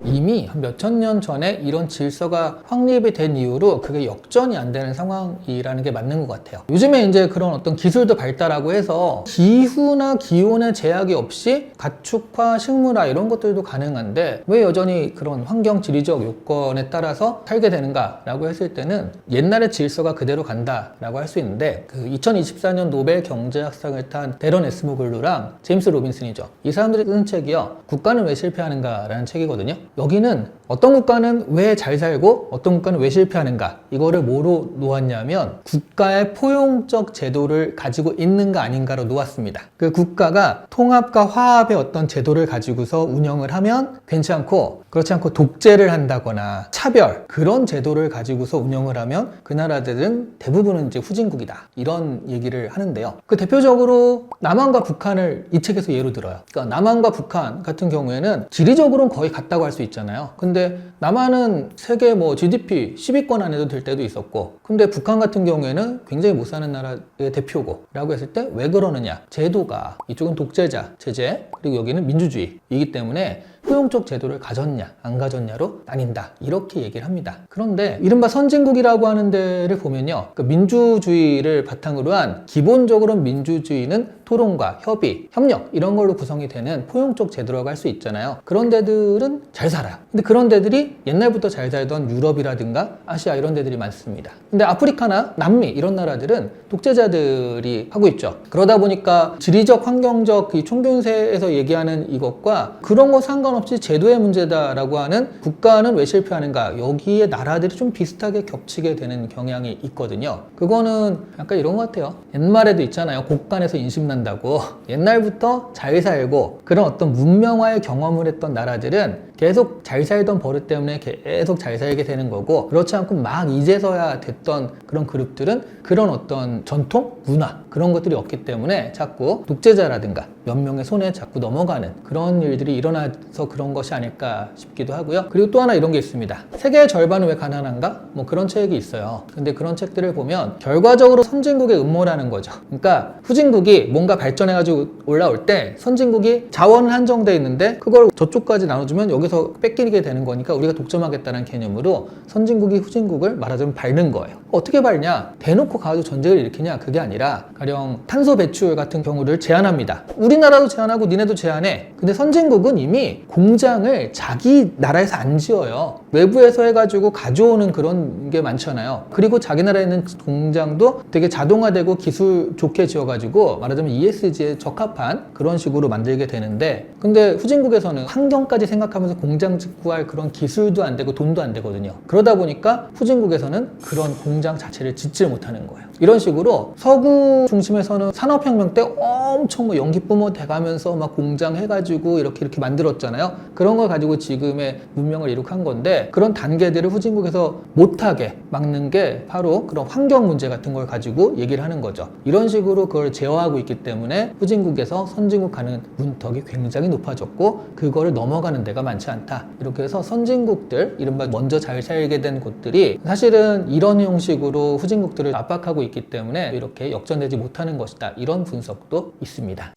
이미 한 몇천 년 전에 이런 질서가 확립이 된 이후로 그게 역전이 안 되는 상황이라는 게 맞는 것 같아요. 요즘에 이제 그런 어떤 기술도 발달하고 해서 기후나 기온의 제약이 없이 가축화, 식물화 이런 것들도 가능한데 왜 여전히 그런 환경 지리적 요건에 따라서 살게 되는가라고 했을 때는 옛날의 질서가 그대로 간다라고 할 수 있는데 그 2024년 노벨 경제학상을 탄 데런 에스모글루랑 제임스 로빈슨이죠. 이 사람들이 쓴 책이요. 국가는 왜 실패하는가라는 책이거든요. 여기는 어떤 국가는 왜 잘 살고 어떤 국가는 왜 실패하는가 이거를 뭐로 놓았냐면 국가의 포용적 제도를 가지고 있는가 아닌가로 놓았습니다. 그 국가가 통합과 화합의 어떤 제도를 가지고서 운영을 하면 괜찮고 그렇지 않고 독재를 한다거나 차별 그런 제도를 가지고서 운영을 하면 그 나라들은 대부분은 이제 후진국이다 이런 얘기를 하는데요. 그 대표적으로 남한과 북한을 이 책에서 예로 들어요. 그러니까 남한과 북한 같은 경우에는 지리적으로는 거의 같다고 할 수 있잖아요. 근데 남한은 세계 뭐 GDP 10위권 안에도 들 때도 있었고 근데 북한 같은 경우에는 굉장히 못 사는 나라의 대표고 라고 했을 때 왜 그러느냐 제도가 이쪽은 독재자 체제 그리고 여기는 민주주의이기 때문에 포용적 제도를 가졌냐 안 가졌냐로 나뉜다 이렇게 얘기를 합니다. 그런데 이른바 선진국이라고 하는 데를 보면요 그 민주주의를 바탕으로 한 기본적으로 민주주의는 토론과 협의, 협력 이런 걸로 구성이 되는 포용적 제도라고 할 수 있잖아요. 그런 데들은 잘 살아요. 근데 그런 데들이 옛날부터 잘 살던 유럽이라든가 아시아 이런 데들이 많습니다. 근데 아프리카나 남미 이런 나라들은 독재자들이 하고 있죠. 그러다 보니까 지리적, 환경적 이 총균세에서 얘기하는 이것과 그런 거 상관없이 제도의 문제다라고 하는 국가는 왜 실패하는가 여기에 나라들이 좀 비슷하게 겹치게 되는 경향이 있거든요. 그거는 약간 이런 것 같아요. 옛말에도 있잖아요. 곡간에서 인심 난다고. 옛날부터 잘 살고 그런 어떤 문명화의 경험을 했던 나라들은 계속 잘 살던 버릇 때문에 계속 잘 살게 되는 거고 그렇지 않고 막 이제서야 됐던 그런 그룹들은 그런 어떤 전통, 문화 그런 것들이 없기 때문에 자꾸 독재자라든가 몇 명의 손에 자꾸 넘어가는 그런 일들이 일어나서 그런 것이 아닐까 싶기도 하고요. 그리고 또 하나 이런 게 있습니다. 세계의 절반은 왜 가난한가? 뭐 그런 책이 있어요. 근데 그런 책들을 보면 결과적으로 선진국의 음모라는 거죠. 그러니까 후진국이 뭔가 발전해가지고 올라올 때 선진국이 자원은 한정돼 있는데 그걸 저쪽까지 나눠주면 여기서 뺏기게 되는 거니까 우리가 독점하겠다는 개념으로 선진국이 후진국을 말하자면 밟는 거예요. 어떻게 밟냐? 대놓고 가가지고 전쟁을 일으키냐? 그게 아니라 가령 탄소 배출 같은 경우를 제한합니다. 우리나라도 제한하고 니네도 제한해. 근데 선진국은 이미 공장을 자기 나라에서 안 지어요. 외부에서 해가지고 가져오는 그런 게 많잖아요. 그리고 자기 나라에 있는 공장도 되게 자동화되고 기술 좋게 지어가지고 말하자면 ESG에 적합한 그런 식으로 만들게 되는데 근데 후진국에서는 환경까지 생각하면서 공장 짓고할 그런 기술도 안 되고 돈도 안 되거든요. 그러다 보니까 후진국에서는 그런 공장 자체를 짓질 못하는 거예요. 이런 식으로 서구 중심에서는 산업혁명 때 엄청 뭐 연기뿜어 돼가면서 막 공장 해가지고 이렇게 만들었잖아요. 그런 걸 가지고 지금의 문명을 이룩한 건데 그런 단계들을 후진국에서 못하게 막는 게 바로 그런 환경 문제 같은 걸 가지고 얘기를 하는 거죠. 이런 식으로 그걸 제어하고 있기 때문에 후진국에서 선진국 가는 문턱이 굉장히 높아졌고 그거를 넘어가는 데가 많지 않다. 이렇게 해서 선진국들, 이른바 먼저 잘 살게 된 곳들이 사실은 이런 형식으로 후진국들을 압박하고 있기 때문에 이렇게 역전되지 못하는 것이다. 이런 분석도 있습니다.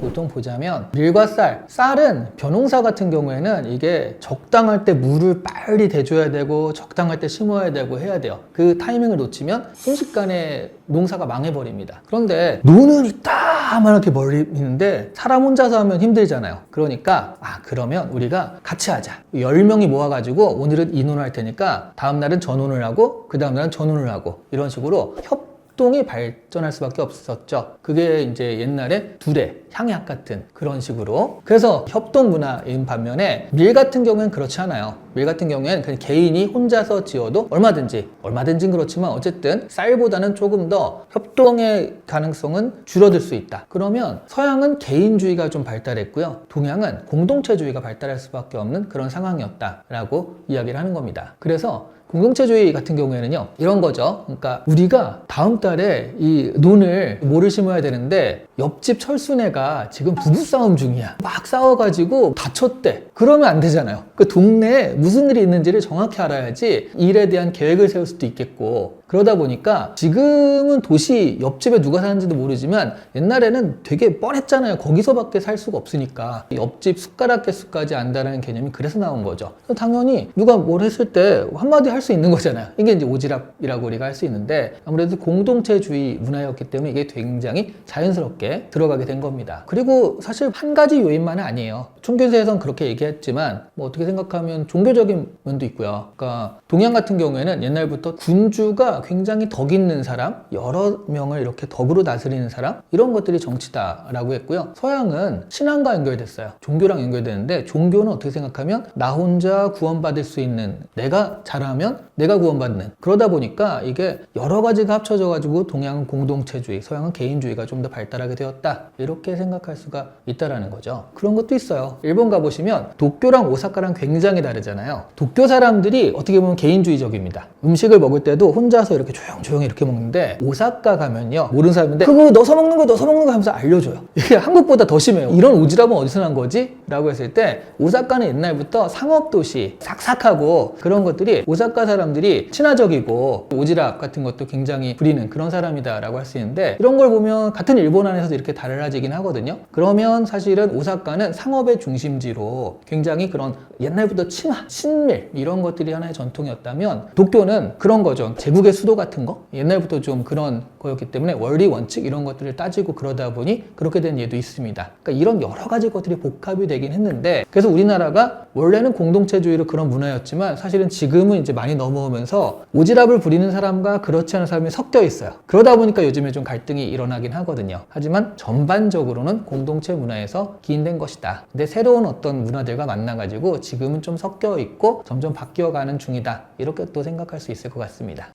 보통 보자면 밀과 쌀은 벼농사 같은 경우에는 이게 적당할 때 물을 빨리 대줘야 되고 적당할 때 심어야 되고 해야 돼요. 그 타이밍을 놓치면 순식간에 농사가 망해버립니다. 그런데 노는 이따만하게 멀리 있는데 사람 혼자서 하면 힘들잖아요. 그러니까 그러면 우리가 같이 하자. 10명이 모아가지고 오늘은 이 논을 할 테니까 다음 날은 저 논을 하고 그 다음 날은 저 논을 하고 이런 식으로 협동이 발전할 수밖에 없었죠. 그게 이제 옛날에 두레, 향약 같은 그런 식으로. 그래서 협동 문화인 반면에 밀 같은 경우에는 그렇지 않아요. 밀 같은 경우에는 그냥 개인이 혼자서 지어도 얼마든지 그렇지만 어쨌든 쌀보다는 조금 더 협동의 가능성은 줄어들 수 있다. 그러면 서양은 개인주의가 좀 발달했고요. 동양은 공동체주의가 발달할 수밖에 없는 그런 상황이었다라고 이야기를 하는 겁니다. 그래서 공동체주의 같은 경우에는요, 이런 거죠. 그러니까 우리가 다음 달에 이 논을 뭐를 심어야 되는데 옆집 철순애가 지금 부부싸움 중이야. 막 싸워가지고 다쳤대. 그러면 안 되잖아요. 그 동네에 무슨 일이 있는지를 정확히 알아야지 일에 대한 계획을 세울 수도 있겠고. 그러다 보니까 지금은 도시 옆집에 누가 사는지도 모르지만 옛날에는 되게 뻔했잖아요. 거기서밖에 살 수가 없으니까. 옆집 숟가락 개수까지 안다라는 개념이 그래서 나온 거죠. 당연히 누가 뭘 했을 때 한마디 할 수 있는 거잖아요. 이게 이제 오지랖이라고 우리가 할 수 있는데 아무래도 공동체주의 문화였기 때문에 이게 굉장히 자연스럽게 들어가게 된 겁니다. 그리고 사실 한 가지 요인만은 아니에요. 총균세에서는 그렇게 얘기했지만 뭐 어떻게 생각하면 종교적인 면도 있고요. 그러니까 동양 같은 경우에는 옛날부터 군주가 굉장히 덕 있는 사람, 여러 명을 이렇게 덕으로 다스리는 사람, 이런 것들이 정치다라고 했고요. 서양은 신앙과 연결됐어요. 종교랑 연결되는데 종교는 어떻게 생각하면 나 혼자 구원받을 수 있는, 내가 잘하면 내가 구원받는, 그러다 보니까 이게 여러 가지가 합쳐져 가지고 동양은 공동체주의, 서양은 개인주의가 좀 더 발달하게 되었다, 이렇게 생각할 수가 있다라는 거죠. 그런 것도 있어요. 일본 가보시면 도쿄랑 오사카랑 굉장히 다르잖아요. 도쿄 사람들이 어떻게 보면 개인주의적입니다. 음식을 먹을 때도 혼자서 이렇게 조용조용히 이렇게 먹는데, 오사카 가면요, 모르는 사람인데 그거 넣어서 먹는 거 하면서 알려줘요. 이게 한국보다 더 심해요. 이런 오지랖은 어디서 난 거지? 라고 했을 때 오사카는 옛날부터 상업도시, 삭삭하고 그런 것들이 오사카 사람들이 친화적이고 오지랖 같은 것도 굉장히 부리는 그런 사람이다라고 할 수 있는데, 이런 걸 보면 같은 일본 안에서도 이렇게 달라지긴 하거든요. 그러면 사실은 오사카는 상업의 중심지로 굉장히 그런 옛날부터 친화, 친밀 이런 것들이 하나의 전통이었다면, 도쿄는 그런 거죠. 제국의 수도 같은 거? 옛날부터 좀 그런 거였기 때문에 원리, 원칙 이런 것들을 따지고 그러다 보니 그렇게 된 예도 있습니다. 그러니까 이런 여러 가지 것들이 복합이 되긴 했는데, 그래서 우리나라가 원래는 공동체주의로 그런 문화였지만 사실은 지금은 이제 많이 넘어오면서 오지랖을 부리는 사람과 그렇지 않은 사람이 섞여 있어요. 그러다 보니까 요즘에 좀 갈등이 일어나긴 하거든요. 하지만 전반적으로는 공동체 문화에서 기인된 것이다. 근데 새로운 어떤 문화들과 만나가지고 지금은 좀 섞여 있고 점점 바뀌어가는 중이다, 이렇게 또 생각할 수 있을 것 같습니다.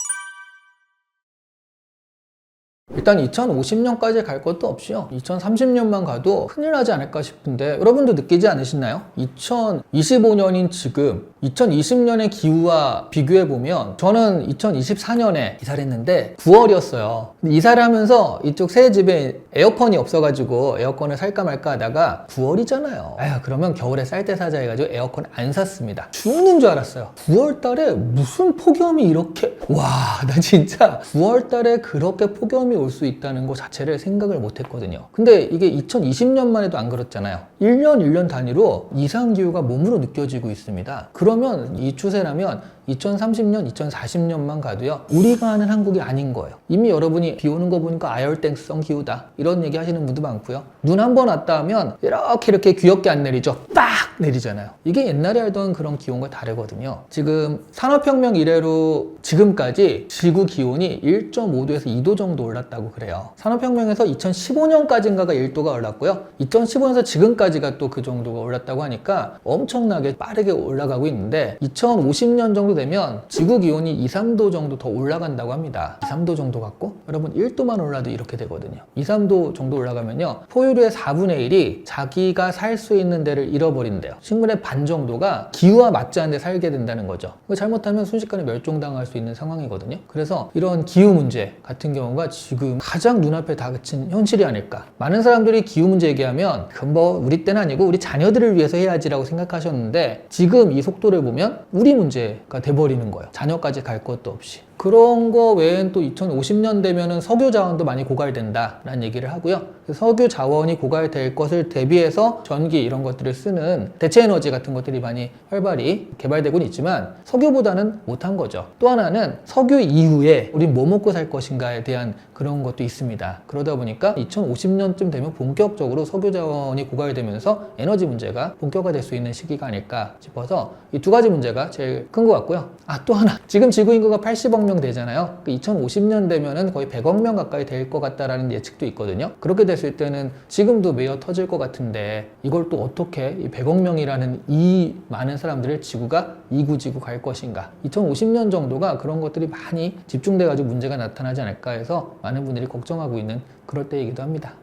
일단 2050년까지 갈 것도 없이요, 2030년만 가도 큰일 나지 않을까 싶은데, 여러분도 느끼지 않으시나요? 2025년인 지금 2020년의 기후와 비교해보면, 저는 2024년에 이사를 했는데 9월이었어요. 이사를 하면서 이쪽 새 집에 에어컨이 없어가지고 에어컨을 살까 말까 하다가 9월이잖아요. 그러면 겨울에 쌀 때 사자 해가지고 에어컨 안 샀습니다. 죽는 줄 알았어요. 9월 달에 무슨 폭염이 이렇게, 나 진짜 9월 달에 그렇게 폭염이 올 수 있다는 것 자체를 생각을 못 했거든요. 근데 이게 2020년만 해도 안 그렇잖아요. 1년 단위로 이상기후가 몸으로 느껴지고 있습니다. 그러면 이 추세라면 2030년, 2040년만 가도요, 우리가 아는 한국이 아닌 거예요. 이미 여러분이 비 오는 거 보니까 아열대성 기후다, 이런 얘기 하시는 분도 많고요. 눈 한 번 왔다 하면 이렇게 귀엽게 안 내리죠. 빡 내리잖아요. 이게 옛날에 알던 그런 기온과 다르거든요. 지금 산업혁명 이래로 지금까지 지구 기온이 1.5도에서 2도 정도 올랐다고 그래요. 산업혁명에서 2015년까지인가가 1도가 올랐고요. 2015년에서 지금까지가 또 그 정도가 올랐다고 하니까 엄청나게 빠르게 올라가고 있는데, 2050년 정도 되면 지구 기온이 2, 3도 정도 더 올라간다고 합니다. 2, 3도 정도 갖고 여러분 1도만 올라도 이렇게 되거든요. 2, 3도 정도 올라가면요, 포유류의 4분의 1이 자기가 살 수 있는 데를 잃어버린대요. 식물의 반 정도가 기후와 맞지 않는 데 살게 된다는 거죠. 잘못하면 순식간에 멸종당할 수 있는 상황이거든요. 그래서 이런 기후 문제 같은 경우가 지금 가장 눈앞에 닥친 현실이 아닐까. 많은 사람들이 기후 문제 얘기하면 그건 뭐 우리 때는 아니고 우리 자녀들을 위해서 해야지라고 생각하셨는데, 지금 이 속도를 보면 우리 문제가 돼버리는 거예요. 자녀까지 갈 것도 없이. 그런 거 외엔 또 2050년 되면은 석유 자원도 많이 고갈된다라는 얘기를 하고요. 석유 자원이 고갈될 것을 대비해서 전기 이런 것들을 쓰는 대체 에너지 같은 것들이 많이 활발히 개발되고는 있지만 석유보다는 못한 거죠. 또 하나는 석유 이후에 우린 뭐 먹고 살 것인가에 대한 그런 것도 있습니다. 그러다 보니까 2050년쯤 되면 본격적으로 석유 자원이 고갈되면서 에너지 문제가 본격화될 수 있는 시기가 아닐까 싶어서 이 두 가지 문제가 제일 큰 것 같고요. 또 하나, 지금 지구 인구가 80억 명 명 되잖아요. 2050년 되면은 거의 100억 명 가까이 될 것 같다라는 예측도 있거든요. 그렇게 됐을 때는 지금도 매어 터질 것 같은데 이걸 또 어떻게 이 100억 명이라는 이 많은 사람들을 지구가 이구지구 갈 것인가. 2050년 정도가 그런 것들이 많이 집중돼 가지고 문제가 나타나지 않을까 해서 많은 분들이 걱정하고 있는 그럴 때이기도 합니다.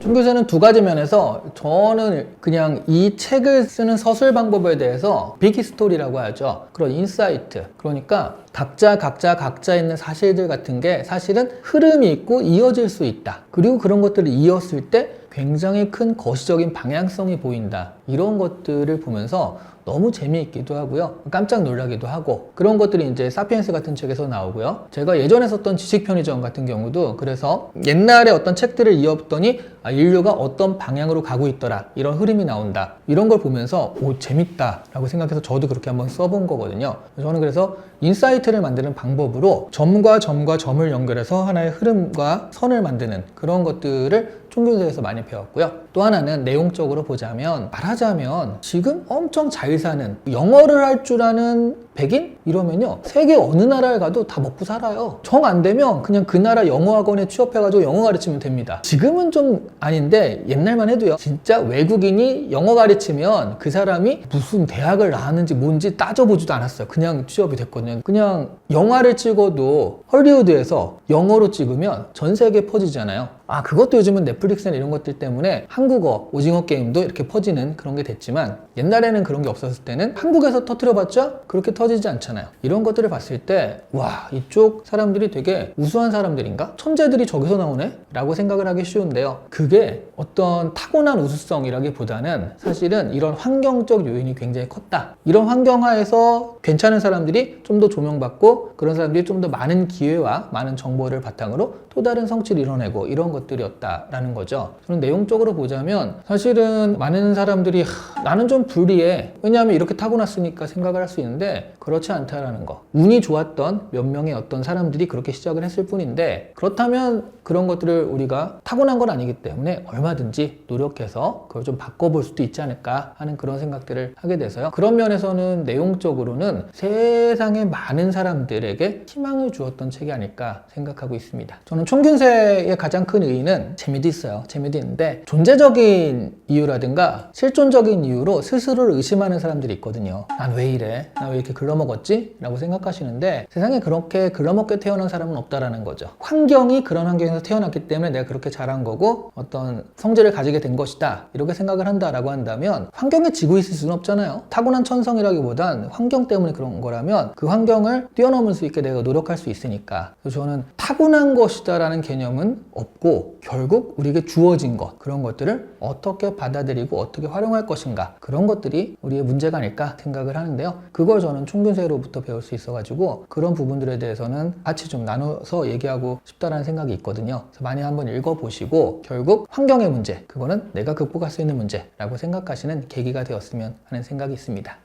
종교사는 두 가지 면에서 저는 그냥 이 책을 쓰는 서술 방법에 대해서 빅 스토리라고 하죠. 그런 인사이트. 그러니까 각자 있는 사실들 같은 게 사실은 흐름이 있고 이어질 수 있다. 그리고 그런 것들을 이었을 때 굉장히 큰 거시적인 방향성이 보인다. 이런 것들을 보면서 너무 재미있기도 하고요. 깜짝 놀라기도 하고 그런 것들이 이제 사피엔스 같은 책에서 나오고요. 제가 예전에 썼던 지식 편의점 같은 경우도 그래서 옛날에 어떤 책들을 이었더니 인류가 어떤 방향으로 가고 있더라. 이런 흐름이 나온다. 이런 걸 보면서 오 재밌다 라고 생각해서 저도 그렇게 한번 써본 거거든요. 저는 그래서 인사이트를 만드는 방법으로 점과 점을 연결해서 하나의 흐름과 선을 만드는 그런 것들을 총교사에서 많이 배웠고요. 또 하나는 내용적으로 보자면 말하자면 지금 엄청 잘 사는 영어를 할 줄 아는 백인? 이러면요 세계 어느 나라에 가도 다 먹고 살아요. 정 안 되면 그냥 그 나라 영어학원에 취업해가지고 영어 가르치면 됩니다. 지금은 좀 아닌데 옛날만 해도요 진짜 외국인이 영어 가르치면 그 사람이 무슨 대학을 나왔는지 뭔지 따져보지도 않았어요. 그냥 취업이 됐거든요. 그냥 영화를 찍어도 헐리우드에서 영어로 찍으면 전 세계에 퍼지잖아요. 그것도 요즘은 넷플릭스나 이런 것들 때문에 한국어, 오징어 게임도 이렇게 퍼지는 그런 게 됐지만 옛날에는 그런 게 없었을 때는 한국에서 터뜨려봤자 그렇게 터지지 않잖아요. 이런 것들을 봤을 때 와, 이쪽 사람들이 되게 우수한 사람들인가? 천재들이 저기서 나오네? 라고 생각을 하기 쉬운데요. 그게 어떤 타고난 우수성이라기보다는 사실은 이런 환경적 요인이 굉장히 컸다. 이런 환경하에서 괜찮은 사람들이 좀 더 조명받고 그런 사람들이 좀 더 많은 기회와 많은 정보를 바탕으로 또 다른 성취를 이뤄내고 이런 것들이었다라는 거죠. 저는 내용적으로 보자면 사실은 많은 사람들이 나는 좀 불리해. 왜냐하면 이렇게 타고났으니까 생각을 할 수 있는데 그렇지 않다라는 거. 운이 좋았던 몇 명의 어떤 사람들이 그렇게 시작을 했을 뿐인데 그렇다면 그런 것들을 우리가 타고난 건 아니기 때문에 얼마든지 노력해서 그걸 좀 바꿔볼 수도 있지 않을까 하는 그런 생각들을 하게 돼서요. 그런 면에서는 내용적으로는 세상의 많은 사람들에게 희망을 주었던 책이 아닐까 생각하고 있습니다. 저는 총균세의 가장 큰 의의는 재미도 있어요. 재미도 있는데 존재적인 이유라든가 실존적인 이유로 스스로를 의심하는 사람들이 있거든요. 난 왜 이래? 난 왜 이렇게 글러먹었지? 라고 생각하시는데 세상에 그렇게 글러먹게 태어난 사람은 없다라는 거죠. 환경이 그런 환경에서 태어났기 때문에 내가 그렇게 자란 거고 어떤 성질을 가지게 된 것이다. 이렇게 생각을 한다라고 한다면 환경에 지고 있을 수는 없잖아요. 타고난 천성이라기보단 환경 때문에 그런 거라면 그 환경을 뛰어넘을 수 있게 내가 노력할 수 있으니까. 그래서 저는 타고난 것이다라는 개념은 없고 결국 우리에게 주어진 것 그런 것들을 어떻게 받아들이고 어떻게 활용할 것인가 그런 것들이 우리의 문제가 아닐까 생각을 하는데요. 그걸 저는 총균세로부터 배울 수 있어가지고 그런 부분들에 대해서는 같이 좀 나눠서 얘기하고 싶다라는 생각이 있거든요. 그래서 많이 한번 읽어보시고 결국 환경의 문제 그거는 내가 극복할 수 있는 문제라고 생각하시는 계기가 되었으면 하는 생각이 있습니다.